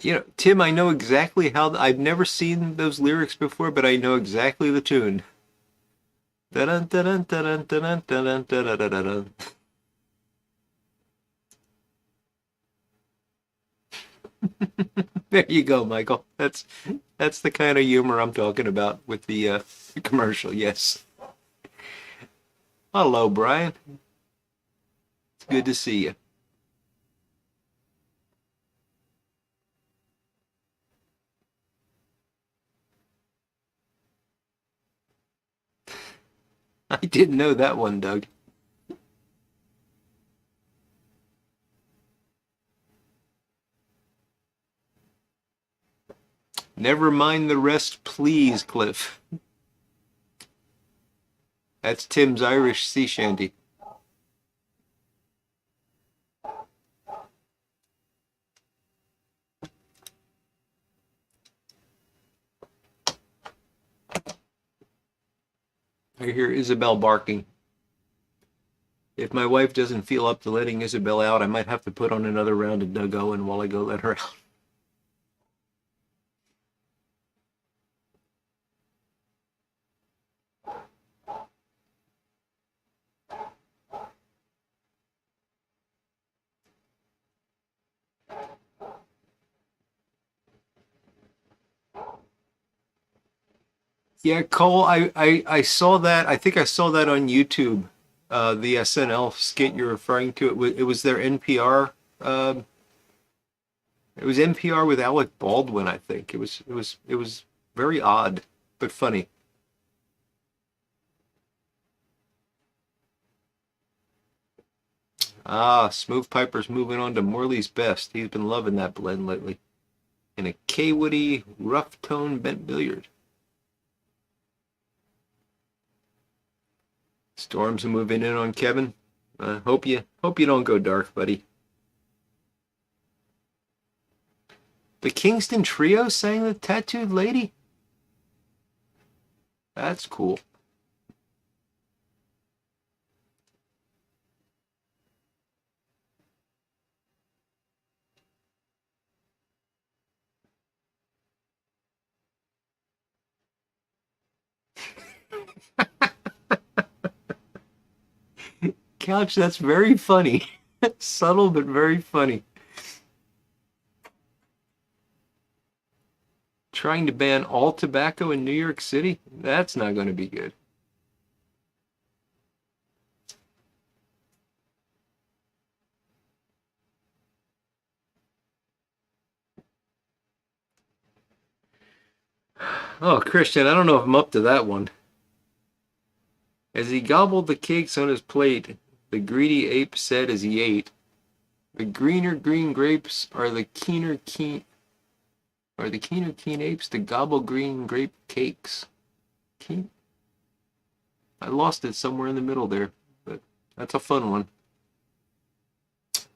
You know, Tim, I know exactly how. I've never seen those lyrics before, but I know exactly the tune. Dun dun dun dun dun dun dun dun dun. There you go, Michael. That's the kind of humor I'm talking about with the commercial. Yes. Hello, Brian. It's good to see you. I didn't know that one, Doug. Never mind the rest, please, Cliff. That's Tim's Irish sea shanty. I hear Isabel barking. If my wife doesn't feel up to letting Isabel out, I might have to put on another round of Doug Owen while I go let her out. Yeah, Cole, I saw that. I think I saw that on YouTube. The SNL skit you're referring to. It was their NPR. It was NPR with Alec Baldwin. I think it was very odd but funny. Ah, Smooth Piper's moving on to Morley's Best. He's been loving that blend lately. And a K-Woody rough tone bent billiard. Storms are moving in on Kevin. Hope you don't go dark, buddy. The Kingston Trio sang the Tattooed Lady? That's cool. Couch, that's very funny. Subtle, but very funny. Trying to ban all tobacco in New York City? That's not going to be good. Oh, Christian, I don't know if I'm up to that one. As he gobbled the cakes on his plate, the greedy ape said as he ate, "The greener green grapes are the keener keen apes to gobble green grape cakes." Keen? I lost it somewhere in the middle there, but that's a fun one.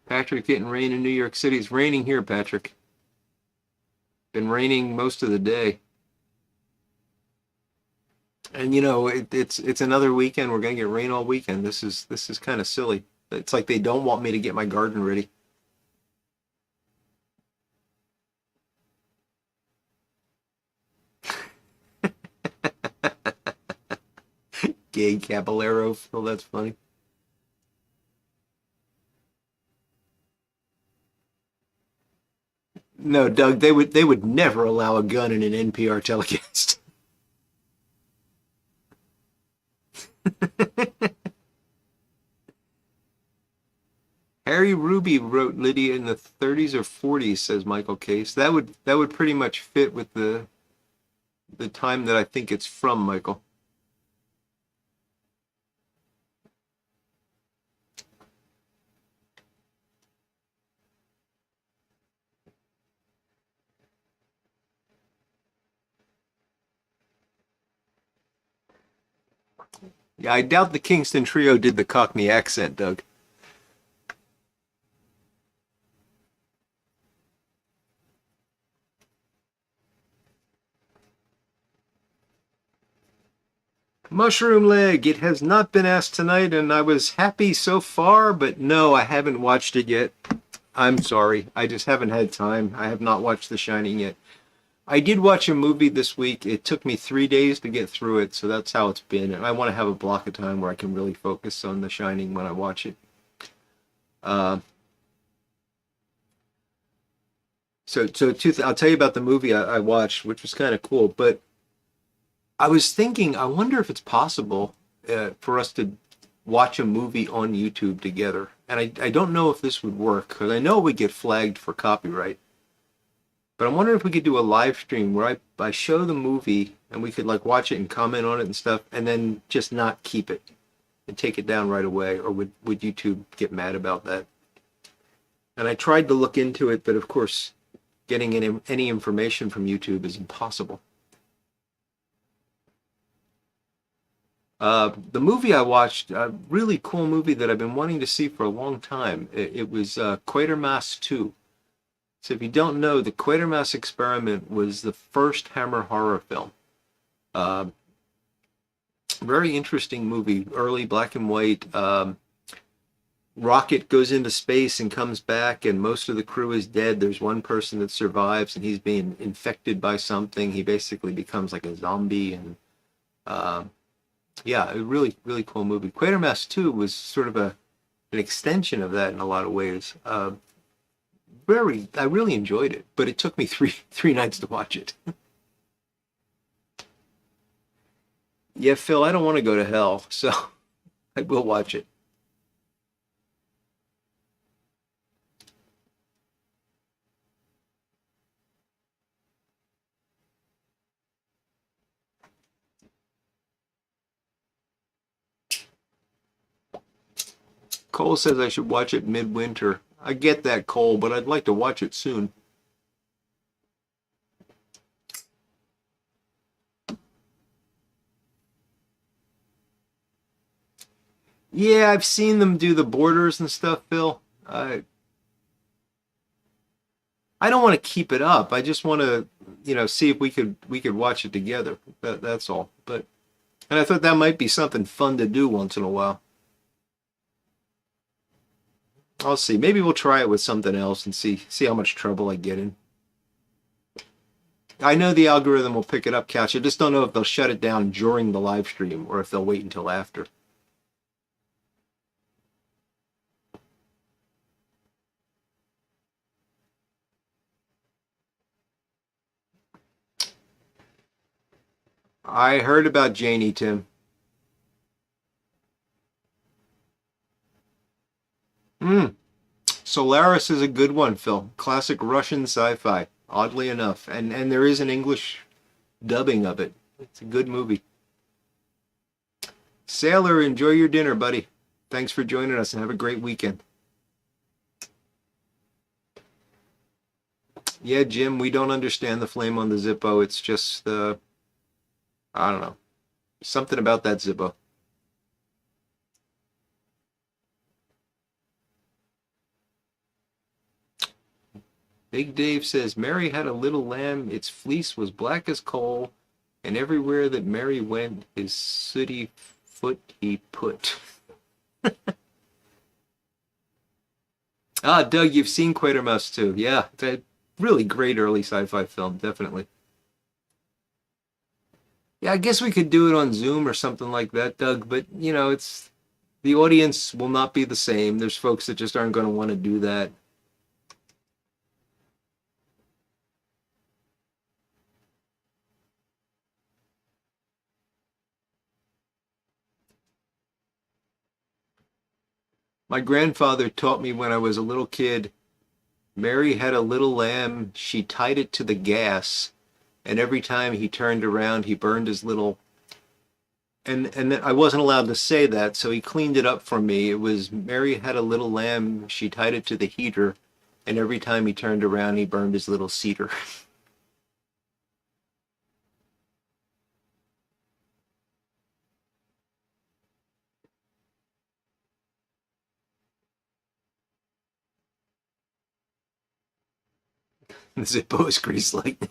Patrick, getting rain in New York City. It's raining here, Patrick. Been raining most of the day. And you know, it's another weekend. We're gonna get rain all weekend. This is kind of silly. It's like they don't want me to get my garden ready. Gay Caballero, Phil, that's funny. No, Doug, they would never allow a gun in an NPR telecast. Harry Ruby wrote Lydia in the 30s or 40s, says Michael Case. That would pretty much fit with the time that I think it's from, Michael. Yeah, I doubt the Kingston Trio did the Cockney accent, Doug. Mushroom Leg, it has not been asked tonight, and I was happy so far, but no, I haven't watched it yet. I'm sorry. I just haven't had time. I have not watched The Shining yet. I did watch a movie this week. It took me 3 days to get through it, so that's how it's been. And I want to have a block of time where I can really focus on The Shining when I watch it. Uh, I'll tell you about the movie I watched, which was kind of cool. But I was thinking, I wonder if it's possible for us to watch a movie on YouTube together. And I don't know if this would work, because I know we get flagged for copyright. But I'm wondering if we could do a live stream where I show the movie and we could like watch it and comment on it and stuff, and then just not keep it and take it down right away. Or would YouTube get mad about that? And I tried to look into it, but of course, getting any information from YouTube is impossible. The movie I watched, a really cool movie that I've been wanting to see for a long time. It was Quatermass 2. So if you don't know, the Quatermass Experiment was the first Hammer horror film. Uh, Very interesting movie, early black and white. Rocket goes into space and comes back, and most of the crew is dead. There's one person that survives, and he's being infected by something. He basically becomes like a zombie, and yeah, a really, really cool movie. Quatermass 2 was sort of an extension of that in a lot of ways. I really enjoyed it, but it took me three nights to watch it. Yeah, Phil, I don't want to go to hell, so I will watch it. Cole says I should watch it midwinter. I get that, Cole, but I'd like to watch it soon. Yeah, I've seen them do the borders and stuff, Phil. I don't want to keep it up. I just want to, see if we could watch it together. That's all. And I thought that might be something fun to do once in a while. I'll see. Maybe we'll try it with something else and see how much trouble I get in. I know the algorithm will pick it up, Cash. I just don't know if they'll shut it down during the live stream or if they'll wait until after. I heard about Janie, Tim. Hmm. Solaris is a good one, Phil. Classic Russian sci-fi, oddly enough. And there is an English dubbing of it. It's a good movie. Sailor, enjoy your dinner, buddy. Thanks for joining us and have a great weekend. Yeah, Jim, we don't understand the flame on the Zippo. It's just I don't know. Something about that Zippo. Big Dave says Mary had a little lamb. Its fleece was black as coal, and everywhere that Mary went, his sooty foot he put. Ah, Doug, you've seen Quatermass too. Yeah, it's a really great early sci-fi film, definitely. Yeah, I guess we could do it on Zoom or something like that, Doug, but it's the audience will not be the same. There's folks that just aren't going to want to do that. My grandfather taught me when I was a little kid, Mary had a little lamb, she tied it to the gas, and every time he turned around, he burned his little. And I wasn't allowed to say that, so he cleaned it up for me. It was Mary had a little lamb, she tied it to the heater, and every time he turned around, he burned his little cedar. The Zippo is grease lightning.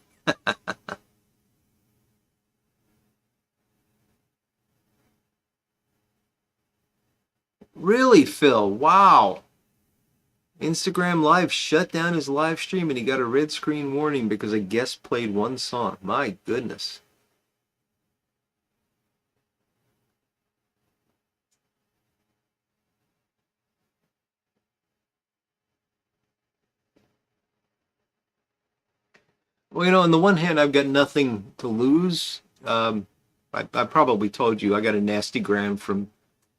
Really, Phil? Wow. Instagram Live shut down his live stream and he got a red screen warning because a guest played one song. My goodness. Well, on the one hand, I've got nothing to lose. I probably told you I got a nasty gram from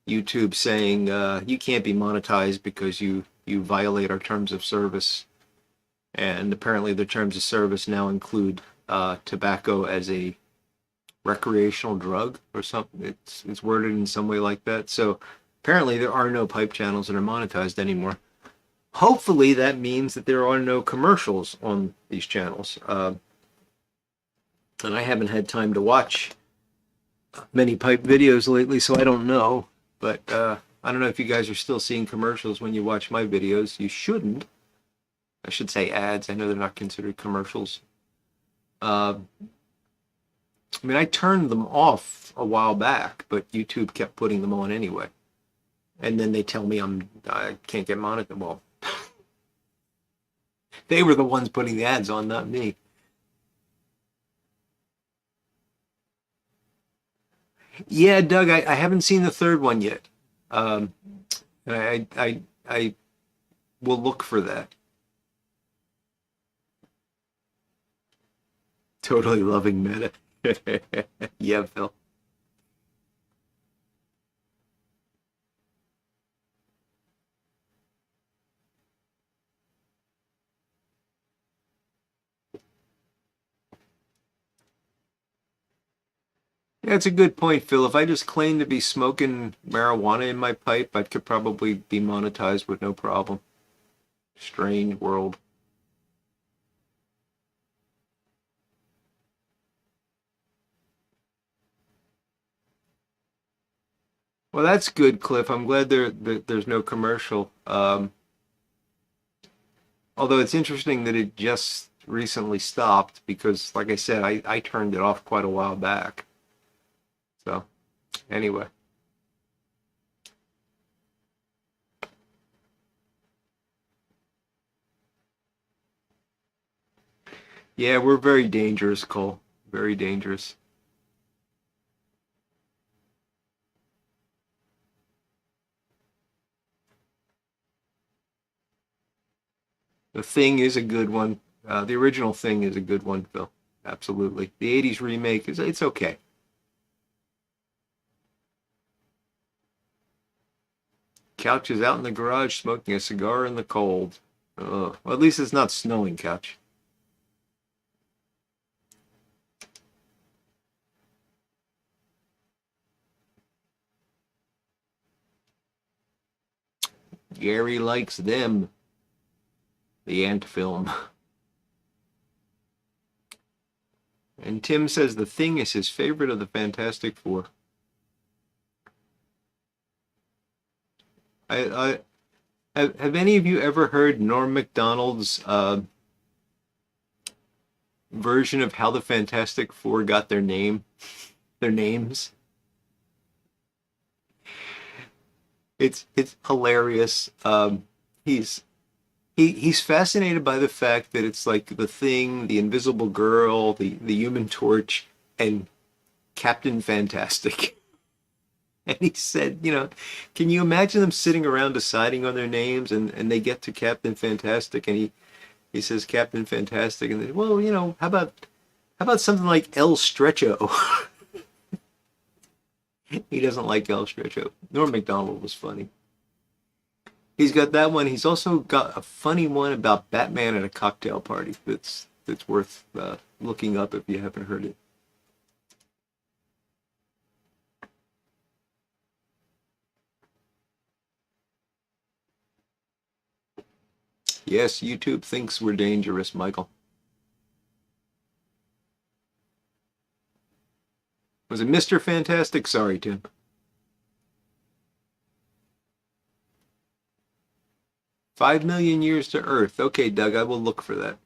YouTube saying you can't be monetized because you violate our terms of service. And apparently, the terms of service now include tobacco as a recreational drug or something. It's worded in some way like that. So apparently, there are no pipe channels that are monetized anymore. Hopefully, that means that there are no commercials on these channels. And I haven't had time to watch many pipe videos lately, so I don't know. But I don't know if you guys are still seeing commercials when you watch my videos. You shouldn't. I should say ads. I know they're not considered commercials. I mean, I turned them off a while back, but YouTube kept putting them on anyway. And then they tell me I can't get monetized. Well, they were the ones putting the ads on, not me. Yeah, Doug, I haven't seen the third one yet. Um, I will look for that. Totally loving meta. Yeah, Phil. Yeah, it's a good point, Phil. If I just claimed to be smoking marijuana in my pipe, I could probably be monetized with no problem. Strange world. Well, that's good, Cliff. I'm glad there's no commercial. Although it's interesting that it just recently stopped because, like I said, I turned it off quite a while back. So, anyway. Yeah, we're very dangerous, Cole. Very dangerous. The Thing is a good one. The original Thing is a good one, Phil. Absolutely. The '80s remake is it's okay. Couch is out in the garage smoking a cigar in the cold. Well, at least it's not snowing, Couch. Gary likes them. The Ant film. And Tim says The Thing is his favorite of the Fantastic Four. I have any of you ever heard Norm Macdonald's version of how the Fantastic Four got their names? It's hilarious. He's he's fascinated by the fact that it's like the Thing, the Invisible Girl, the Human Torch, and Captain Fantastic. And he said, can you imagine them sitting around deciding on their names and they get to Captain Fantastic and he says Captain Fantastic and they, well, how about something like El Stretcho? He doesn't like El Stretcho. Norm Macdonald was funny. He's got that one. He's also got a funny one about Batman at a cocktail party that's worth looking up if you haven't heard it. Yes, YouTube thinks we're dangerous, Michael. Was it Mr. Fantastic? Sorry, Tim. "5 million years to Earth." Okay, Doug, I will look for that.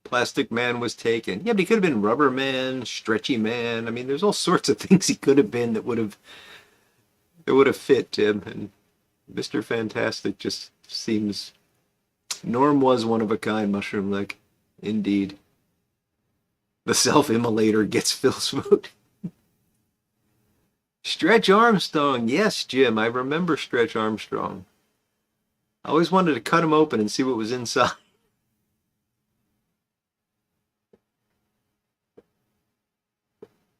Plastic Man was taken. Yeah, but he could have been Rubber Man, Stretchy Man. I mean, there's all sorts of things he could have been that would have fit, Tim. And Mr. Fantastic just seems. Norm was one of a kind, Mushroom Leg. Indeed. The self-immolator gets Phil's vote. Stretch Armstrong. Yes, Jim, I remember Stretch Armstrong. I always wanted to cut him open and see what was inside.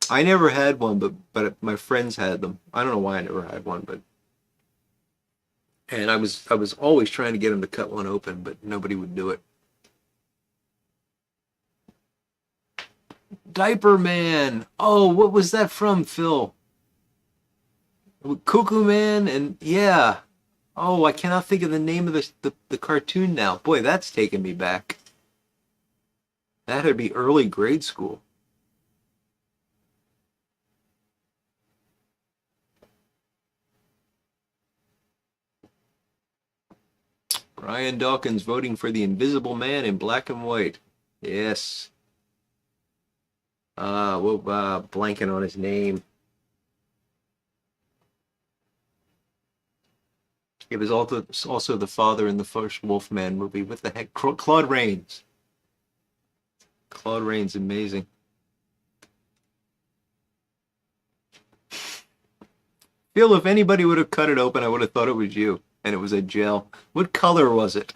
I never had one, but my friends had them. I don't know why I never had one, but and I was always trying to get him to cut one open, but nobody would do it. Diaper Man. Oh, what was that from, Phil? Cuckoo Man and yeah. Oh, I cannot think of the name of the cartoon now. Boy, that's taken me back. That would be early grade school. Brian Dawkins voting for the Invisible Man in black and white. Yes. Blanking on his name. He was also the father in the first Wolfman movie. What the heck? Claude Rains. Claude Rains, amazing. Phil, if anybody would have cut it open, I would have thought it was you. And it was a gel. What color was it?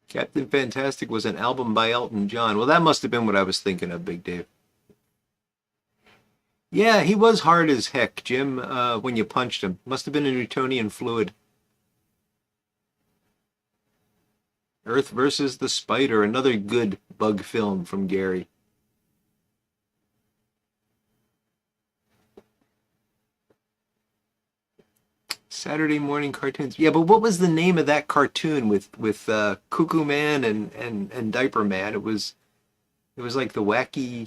Captain Fantastic was an album by Elton John. Well, that must have been what I was thinking of, Big Dave. Yeah, he was hard as heck, Jim, when you punched him. Must have been a Newtonian fluid. Earth versus the Spider, another good bug film from Gary. Saturday morning cartoons. Yeah, but what was the name of that cartoon with Cuckoo Man and Diaper Man? It was like the Wacky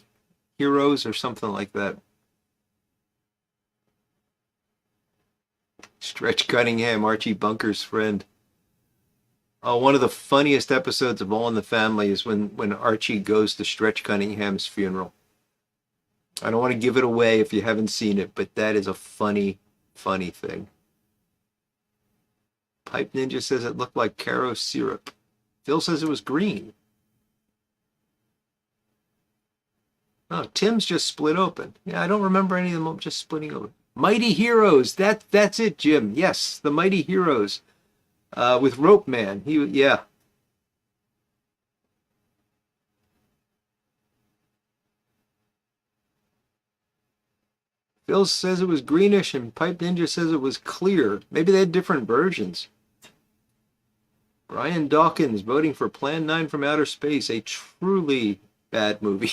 Heroes or something like that. Stretch Cunningham, Archie Bunker's friend. Oh, one of the funniest episodes of All in the Family is when Archie goes to Stretch Cunningham's funeral. I don't want to give it away if you haven't seen it, but that is a funny, funny thing. Pipe Ninja says it looked like Caro syrup. Phil says it was green. Oh, Tim's just split open. Yeah, I don't remember any of them just splitting open. Mighty Heroes. That's it, Jim. Yes, the Mighty Heroes. With Rope Man. Yeah. Phil says it was greenish and Pipe Ninja says it was clear. Maybe they had different versions. Brian Dawkins voting for Plan 9 from Outer Space, a truly bad movie,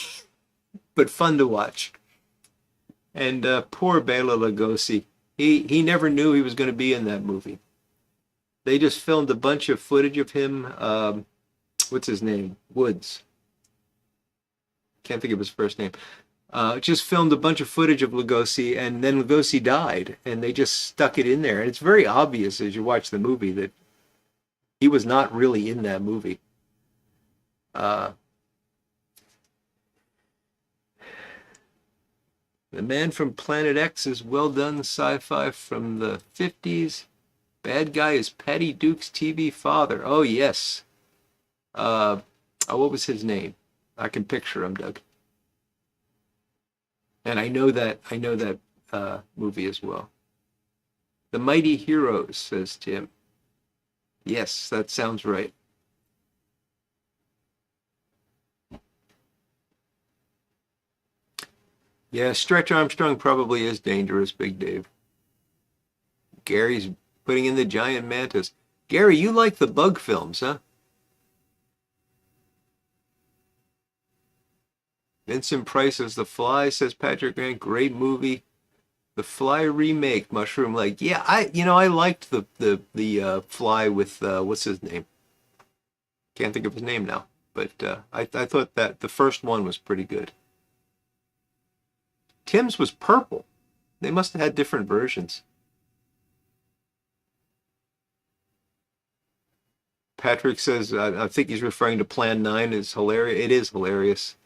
but fun to watch. And poor Bela Lugosi. He never knew he was going to be in that movie. They just filmed a bunch of footage of him. What's his name? Woods. Can't think of his first name. Just filmed a bunch of footage of Lugosi, and then Lugosi died, and they just stuck it in there. And it's very obvious as you watch the movie that he was not really in that movie. The Man from Planet X is well done sci-fi from the 50s. Bad guy is Patty Duke's TV father. Oh, yes. What was his name? I can picture him, Doug. And I know that movie as well. The Mighty Heroes, says Tim. Yes, that sounds right. Yeah, Stretch Armstrong probably is dangerous, Big Dave. Gary's putting in the giant mantis. Gary, you like the bug films, huh? Vincent Price as The Fly, says Patrick Grant. Great movie. The Fly remake, Mushroom Lake. Yeah, I liked the Fly with what's his name? Can't think of his name now, but I thought that the first one was pretty good. Tim's was purple. They must have had different versions. Patrick says, I think he's referring to Plan 9 is hilarious. It is hilarious.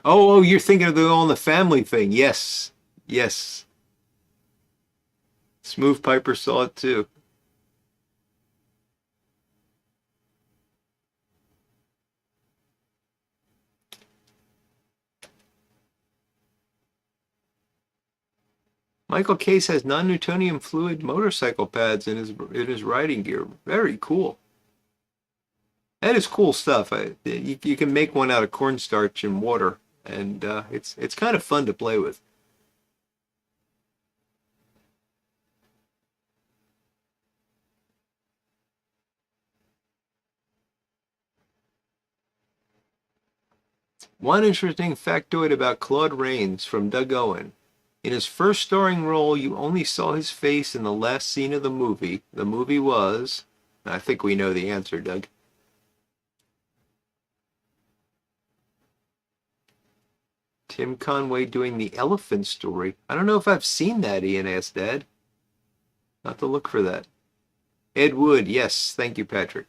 Oh, you're thinking of the All in the Family thing. Yes. Yes. Smooth Piper saw it too. Michael Case has non-Newtonian fluid motorcycle pads in his riding gear. Very cool. That is cool stuff. You can make one out of cornstarch and water, and it's kind of fun to play with. One interesting factoid about Claude Rains from Doug Owen. In his first starring role, you only saw his face in the last scene of the movie. The movie was... I think we know the answer, Doug. Tim Conway doing the elephant story. I don't know if I've seen that, Ian asked Dad. I'll have to look for that. Ed Wood, yes. Thank you, Patrick.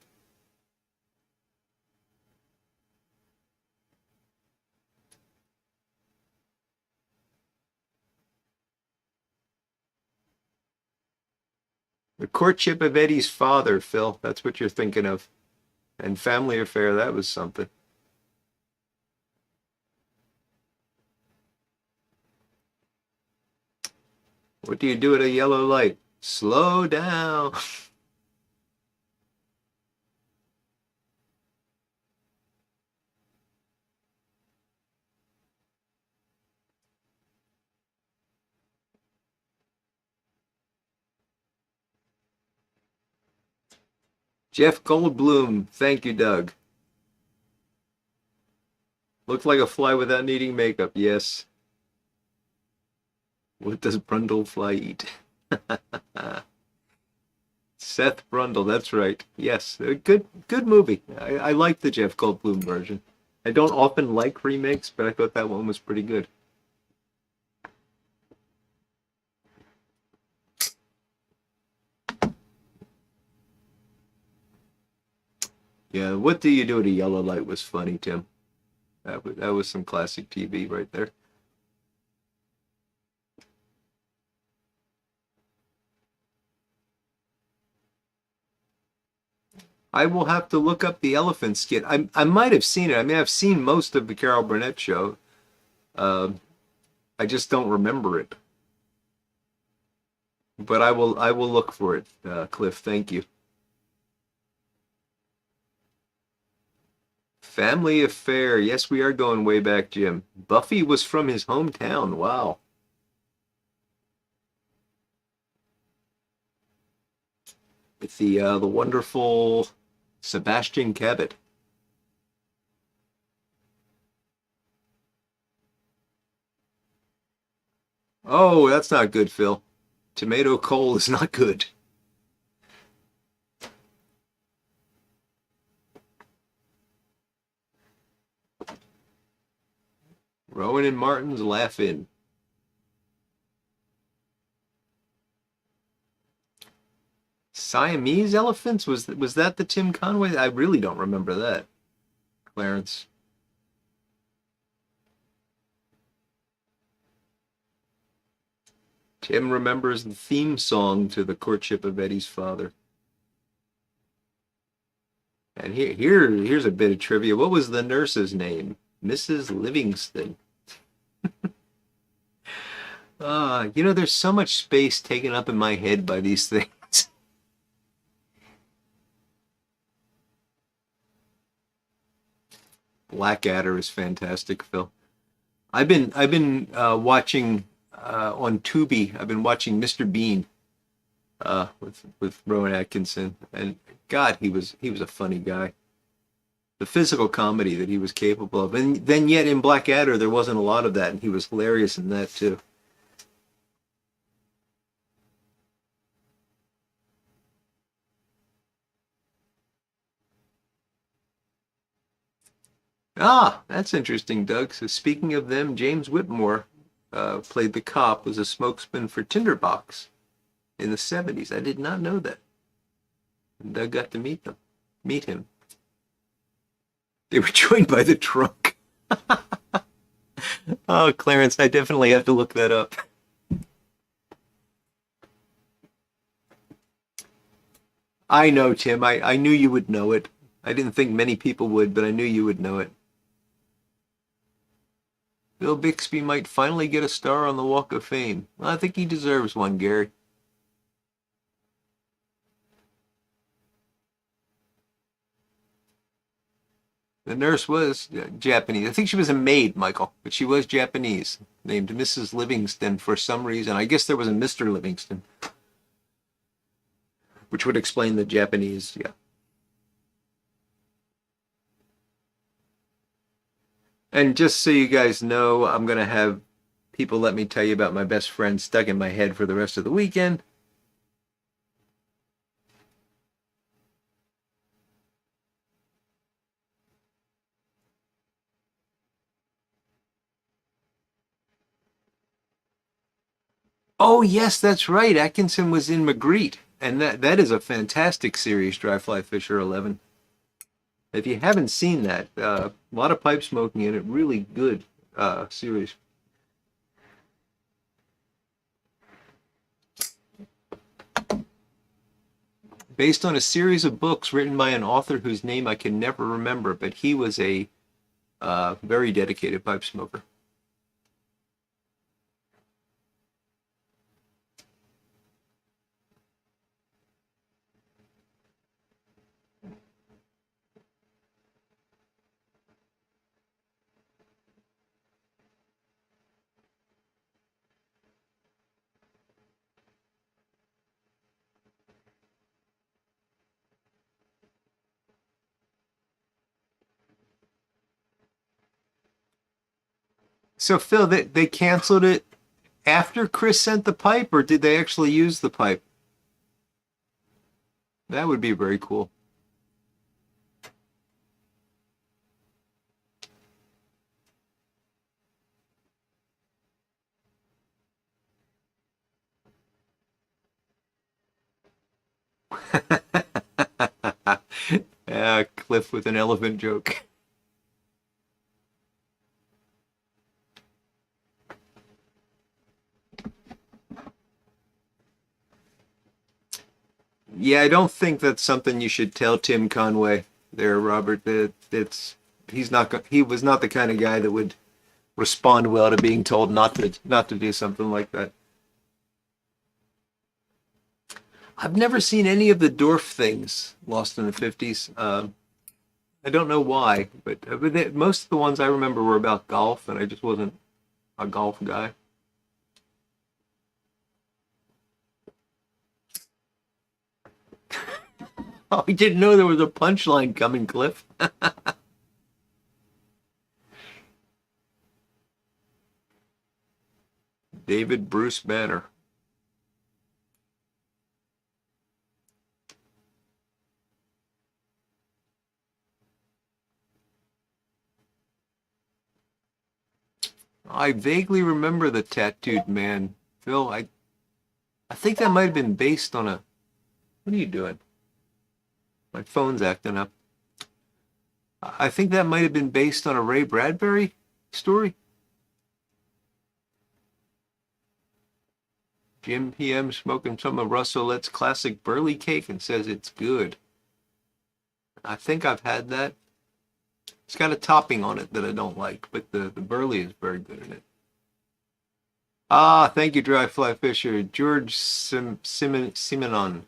The Courtship of Eddie's Father, Phil. That's what you're thinking of. And Family Affair, that was something. What do you do at a yellow light? Slow down. Jeff Goldblum. Thank you, Doug. Looked like a fly without needing makeup. Yes. What does Brundlefly eat? Seth Brundle, that's right. Yes, a good movie. I like the Jeff Goldblum version. I don't often like remakes, but I thought that one was pretty good. Yeah, What Do You Do at a Yellow Light was funny, Tim. That was some classic TV right there. I will have to look up the elephant skit. I might have seen it. I mean, I've seen most of the Carol Burnett show. Uh, I just don't remember it. But I will look for it, Cliff. Thank you. Family Affair. Yes, we are going way back, Jim. Buffy was from his hometown. Wow. With the wonderful Sebastian Cabot. Oh, that's not good, Phil. Tomato coal is not good. Rowan and Martin's laughing. Siamese elephants? Was that the Tim Conway? I really don't remember that, Clarence. Tim remembers the theme song to The Courtship of Eddie's Father. And here's a bit of trivia. What was the nurse's name? Mrs. Livingston. There's so much space taken up in my head by these things. Blackadder is fantastic, Phil. I've been watching on Tubi. I've been watching Mr. Bean with Rowan Atkinson, and God, he was a funny guy. The physical comedy that he was capable of, and then yet in Blackadder there wasn't a lot of that, and he was hilarious in that too. Ah, that's interesting, Doug. So speaking of them, James Whitmore played the cop, was a spokesman for Tinderbox in the 70s. I did not know that. And Doug got to meet him. They were joined by the trunk. Oh, Clarence, I definitely have to look that up. I know, Tim. I knew you would know it. I didn't think many people would, but I knew you would know it. Bill Bixby might finally get a star on the Walk of Fame. Well, I think he deserves one, Gary. The nurse was Japanese. I think she was a maid, Michael, but she was Japanese, named Mrs. Livingston for some reason. I guess there was a Mr. Livingston, which would explain the Japanese. Yeah. And just so you guys know, I'm going to have people let me tell you about my best friend stuck in my head for the rest of the weekend. Oh, yes, that's right. Atkinson was in Magritte. And that is a fantastic series, Dry Fly Fisher 11. If you haven't seen that, a lot of pipe smoking in it, really good series. Based on a series of books written by an author whose name I can never remember, but he was a very dedicated pipe smoker. So Phil, they canceled it after Chris sent the pipe, or did they actually use the pipe? That would be very cool. Cliff with an elephant joke. Yeah, I don't think that's something you should tell Tim Conway there, Robert. That it's he was not the kind of guy that would respond well to being told not to do something like that. I've never seen any of the Dorf things, Lost in the 50s. I don't know why, but most of the ones I remember were about golf, and I just wasn't a golf guy. Oh, I didn't know there was a punchline coming, Cliff. David Bruce Banner. I vaguely remember the tattooed man. Phil, I think that might have been based on a. What are you doing? My phone's acting up. I think that might have been based on a Ray Bradbury story. Jim PM smoking some of Russ Olette's classic burley cake and says it's good. I think I've had that. It's got a topping on it that I don't like, but the burley is very good in it. Ah, thank you, Dry Fly Fisher. George Simenon.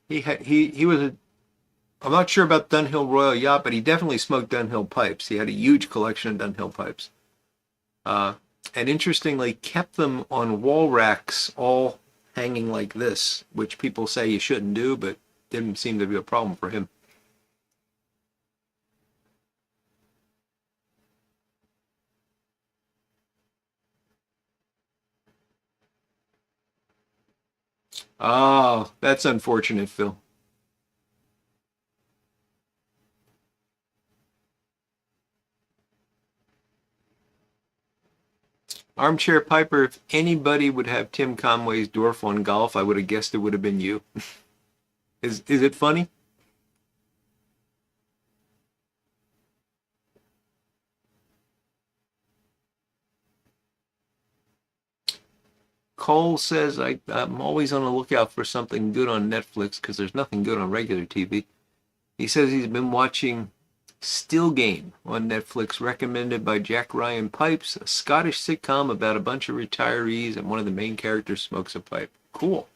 He was a. I'm not sure about Dunhill Royal Yacht, but he definitely smoked Dunhill pipes. He had a huge collection of Dunhill pipes. And interestingly, kept them on wall racks, all hanging like this, which people say you shouldn't do, but didn't seem to be a problem for him. Oh, that's unfortunate, Phil. Armchair Piper, if anybody would have Tim Conway's Dwarf on golf, I would have guessed it would have been you. Is it funny? Cole says I'm always on the lookout for something good on Netflix because there's nothing good on regular TV. He says he's been watching Still Game on Netflix, recommended by Jack Ryan Pipes, a Scottish sitcom about a bunch of retirees and one of the main characters smokes a pipe. Cool.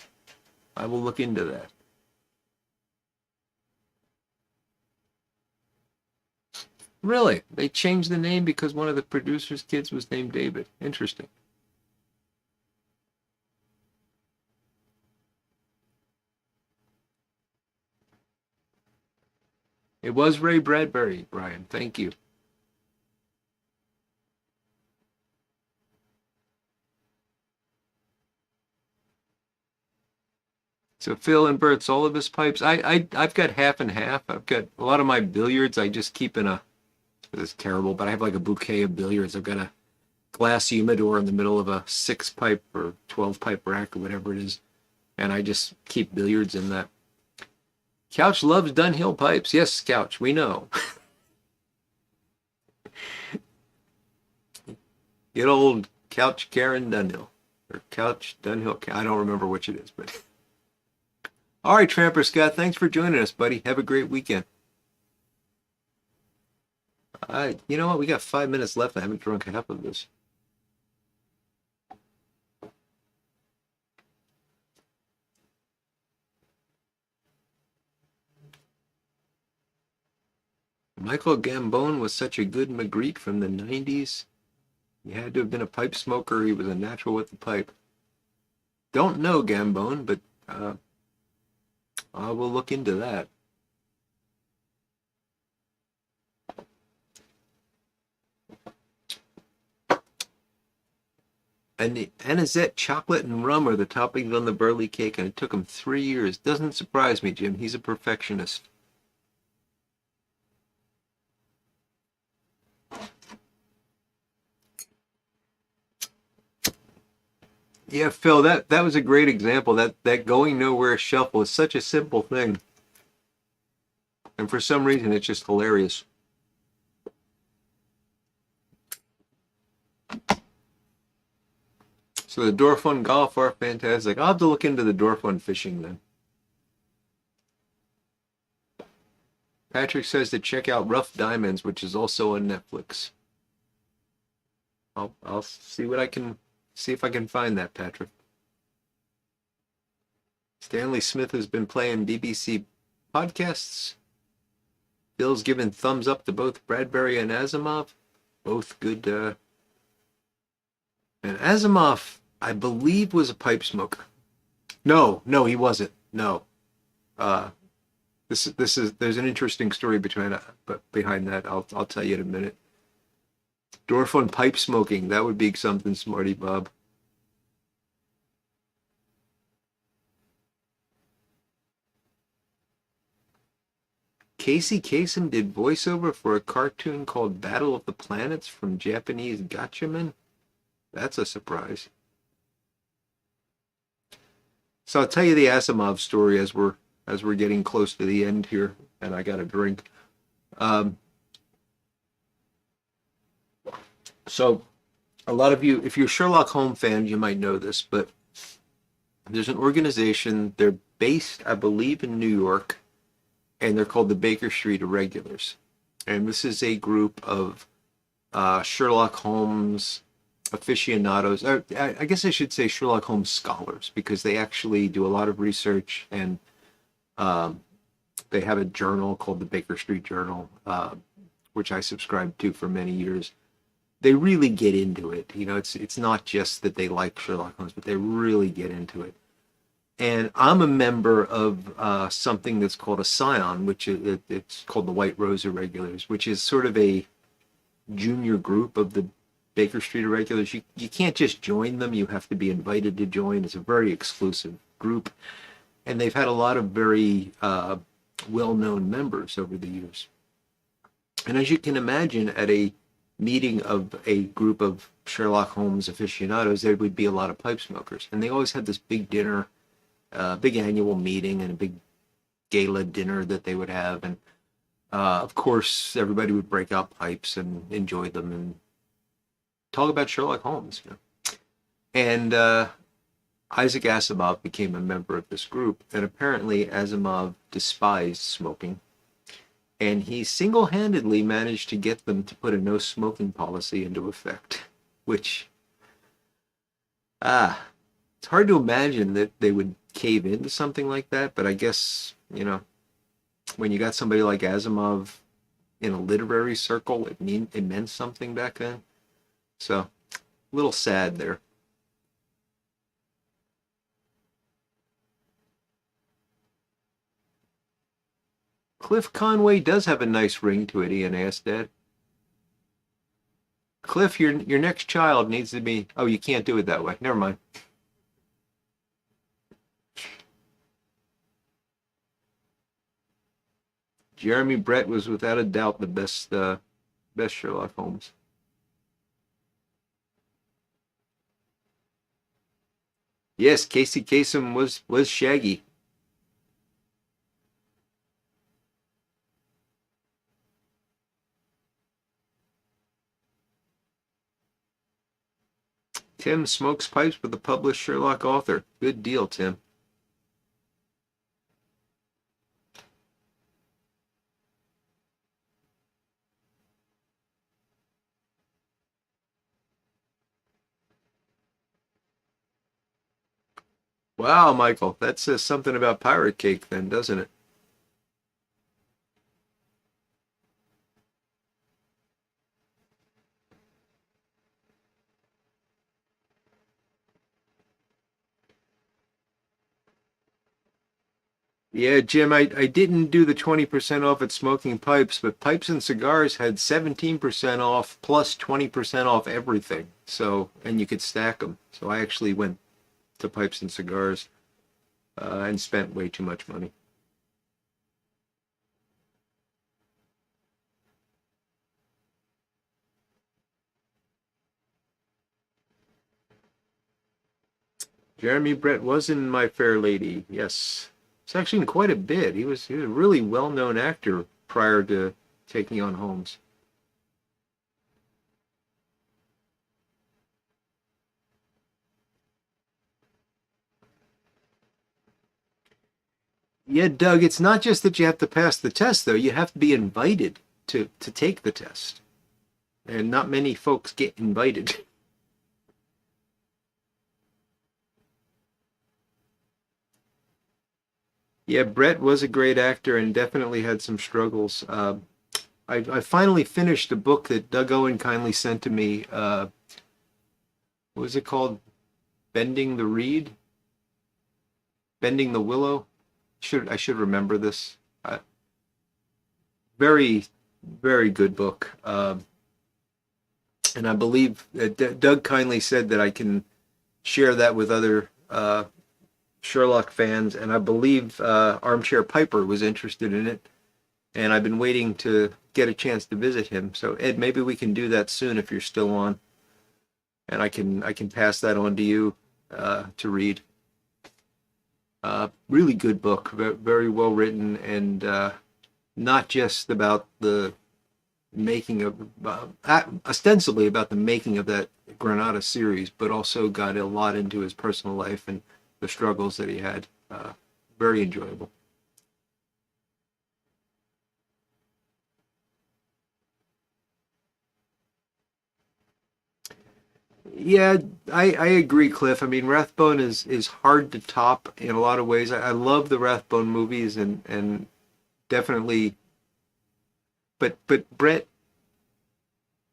I will look into that. Really? They changed the name because one of the producer's kids was named David. Interesting. It was Ray Bradbury, Brian. Thank you. So Phil and Bert's all of his pipes. I've got half and half. I've got a lot of my billiards. I just keep in a. This is terrible, but I have like a bouquet of billiards. I've got a glass humidor in the middle of a 6-pipe or 12-pipe rack or whatever it is, and I just keep billiards in that. Couch loves Dunhill pipes. Yes, Couch, we know. Get old Couch Karen Dunhill. Or Couch Dunhill. I don't remember which it is, but. All right, Tramper Scott, thanks for joining us, buddy. Have a great weekend. You know what? We got 5 minutes left. I haven't drunk half of this. Michael Gambone was such a good Magritte from the 90s. He had to have been a pipe smoker. He was a natural with the pipe. Don't know Gambone, but I will look into that. And the anisette, chocolate, and rum are the toppings on the burley cake, and it took him 3 years. Doesn't surprise me, Jim. He's a perfectionist. Yeah, Phil, that was a great example. That going nowhere shuffle is such a simple thing. And for some reason, it's just hilarious. So the door fund golf are fantastic. I'll have to look into the door fund fishing then. Patrick says to check out Rough Diamonds, which is also on Netflix. I'll see what I can see if I can find that, Patrick. Stanley Smith has been playing BBC podcasts. Bill's given thumbs up to both Bradbury and Asimov. Both good. And Asimov, I believe, was a pipe smoker. No, he wasn't. No. This is there's an interesting story behind that. I'll tell you in a minute. Dorf on pipe smoking, that would be something, Smarty Bob. Casey Kasem did voiceover for a cartoon called Battle of the Planets from Japanese Gatchaman. That's a surprise. So I'll tell you the Asimov story as we're getting close to the end here, and I got a drink. So a lot of you, if you're Sherlock Holmes fans, you might know this, but there's an organization, they're based, I believe, in New York, and they're called the Baker Street Irregulars. And this is a group of Sherlock Holmes aficionados. I guess I should say Sherlock Holmes scholars, because they actually do a lot of research, and they have a journal called the Baker Street Journal, which I subscribed to for many years. They really get into it. You know, it's not just that they like Sherlock Holmes, but they really get into it. And I'm a member of something that's called a Scion, which it's called the White Rose Irregulars, which is sort of a junior group of the Baker Street Irregulars. You can't just join them. You have to be invited to join. It's a very exclusive group. And they've had a lot of very well-known members over the years. And as you can imagine, at a meeting of a group of Sherlock Holmes aficionados, there would be a lot of pipe smokers. And they always had this big dinner, big annual meeting, and a big gala dinner that they would have. And of course, everybody would break out pipes and enjoy them and talk about Sherlock Holmes. You know? And Isaac Asimov became a member of this group, and apparently Asimov despised smoking. And he single-handedly managed to get them to put a no-smoking policy into effect, which, it's hard to imagine that they would cave into something like that, but I guess, you know, when you got somebody like Asimov in a literary circle, it meant something back then. So, a little sad there. Cliff Conway does have a nice ring to it, Ian asked Dad. Cliff, your next child needs to be... Oh, you can't do it that way. Never mind. Jeremy Brett was without a doubt the best Sherlock Holmes. Yes, Casey Kasem was Shaggy. Tim smokes pipes with a published Sherlock author. Good deal, Tim. Wow, Michael, that says something about pirate cake then, doesn't it? Yeah, Jim, I didn't do the 20% off at Smoking Pipes, but Pipes and Cigars had 17% off plus 20% off everything. So, and you could stack them. So I actually went to pipes and cigars and spent way too much money. Jeremy Brett was in My Fair Lady. Yes, it's actually in quite a bit. He was a really well-known actor prior to taking on Holmes. Yeah, Doug, it's not just that you have to pass the test, though. You have to be invited to take the test. And not many folks get invited. Yeah, Brett was a great actor and definitely had some struggles. I finally finished a book that Doug Owen kindly sent to me. What was it called? Bending the Reed? Bending the Willow? I should remember this. Very, very good book. And I believe Doug kindly said that I can share that with other Sherlock fans, and I believe Armchair Piper was interested in it, and I've been waiting to get a chance to visit him. So Ed, maybe we can do that soon if you're still on, and I can pass that on to you to read. Really good book, very well written, and not just about the making of, ostensibly about the making of that Granada series, but also got a lot into his personal life and the struggles that he had. Very enjoyable. Yeah, I agree, Cliff. I mean, Rathbone is hard to top in a lot of ways. I love the Rathbone movies and definitely, but Brett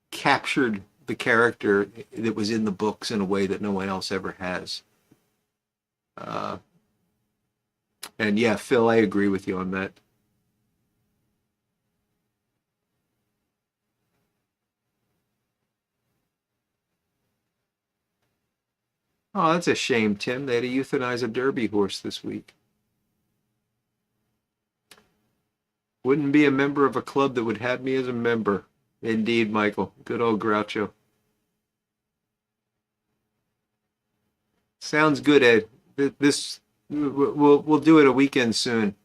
captured the character that was in the books in a way that no one else ever has. Uh, and yeah, Phil, I agree with you on that. Oh, that's a shame, Tim. They had to euthanize a Derby horse this week. Wouldn't be a member of a club that would have me as a member. Indeed, Michael. Good old Groucho. Sounds good, Ed. This we'll do it a weekend soon.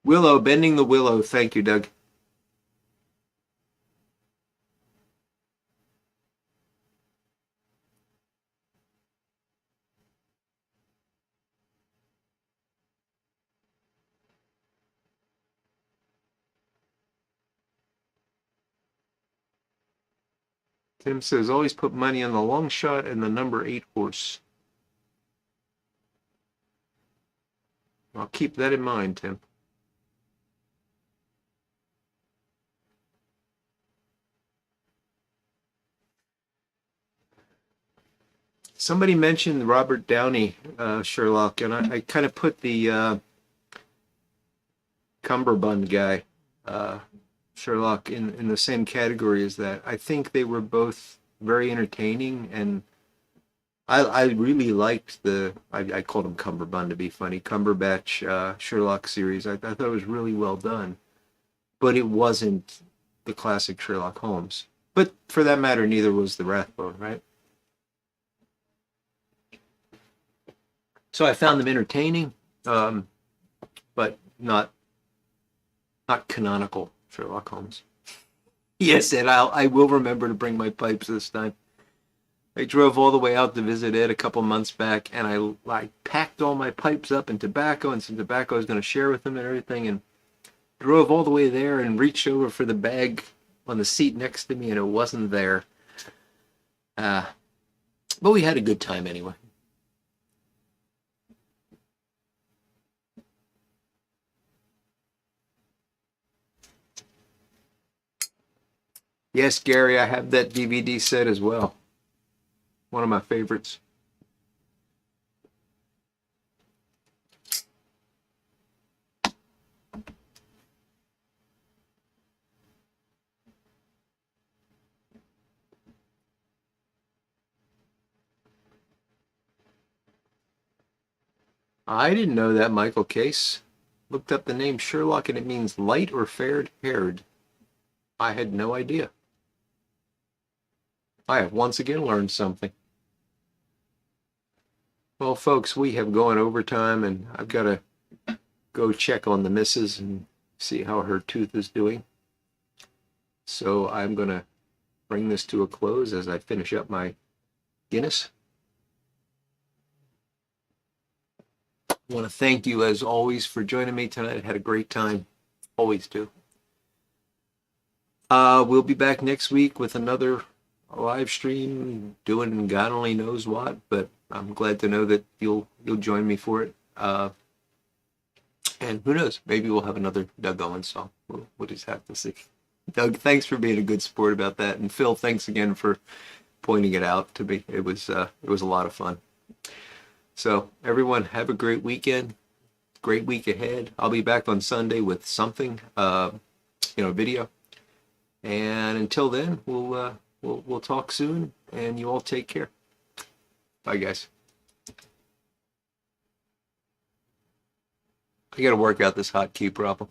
Willow, bending the willow. Thank you, Doug. Tim says always put money on the long shot and the number 8 horse. I'll keep that in mind, Tim. Somebody mentioned Robert Downey, Sherlock, and I kind of put the Cumberbund guy, uh, Sherlock, in the same category as that. I think they were both very entertaining, and I really liked I called him Cumberbund to be funny, Cumberbatch Sherlock series. I thought it was really well done, but it wasn't the classic Sherlock Holmes. But for that matter, neither was the Rathbone, right? So I found them entertaining, um, but not canonical Sherlock Holmes. Yes, Ed, I will remember to bring my pipes this time. I drove all the way out to visit Ed a couple months back, and I packed all my pipes up and tobacco and some tobacco I was going to share with him and everything, and drove all the way there and reached over for the bag on the seat next to me, and it wasn't there. Uh, but we had a good time anyway. Yes, Gary, I have that DVD set as well. One of my favorites. I didn't know that, Michael Case. Looked up the name Sherlock and it means light or fair-haired. I had no idea. I have once again learned something. Well, folks, we have gone overtime and I've got to go check on the missus and see how her tooth is doing. So I'm going to bring this to a close as I finish up my Guinness. I want to thank you as always for joining me tonight. I had a great time. Always do. We'll be back next week with another live stream doing God only knows what, but I'm glad to know that you'll join me for it. And who knows, maybe we'll have another Doug Owen song. We'll just have to see. Doug, thanks for being a good sport about that. And Phil, thanks again for pointing it out to me. It was a lot of fun. So everyone, have a great weekend. Great week ahead. I'll be back on Sunday with something, video. And until then, we'll talk soon, and you all take care. Bye, guys. I got to work out this hotkey problem.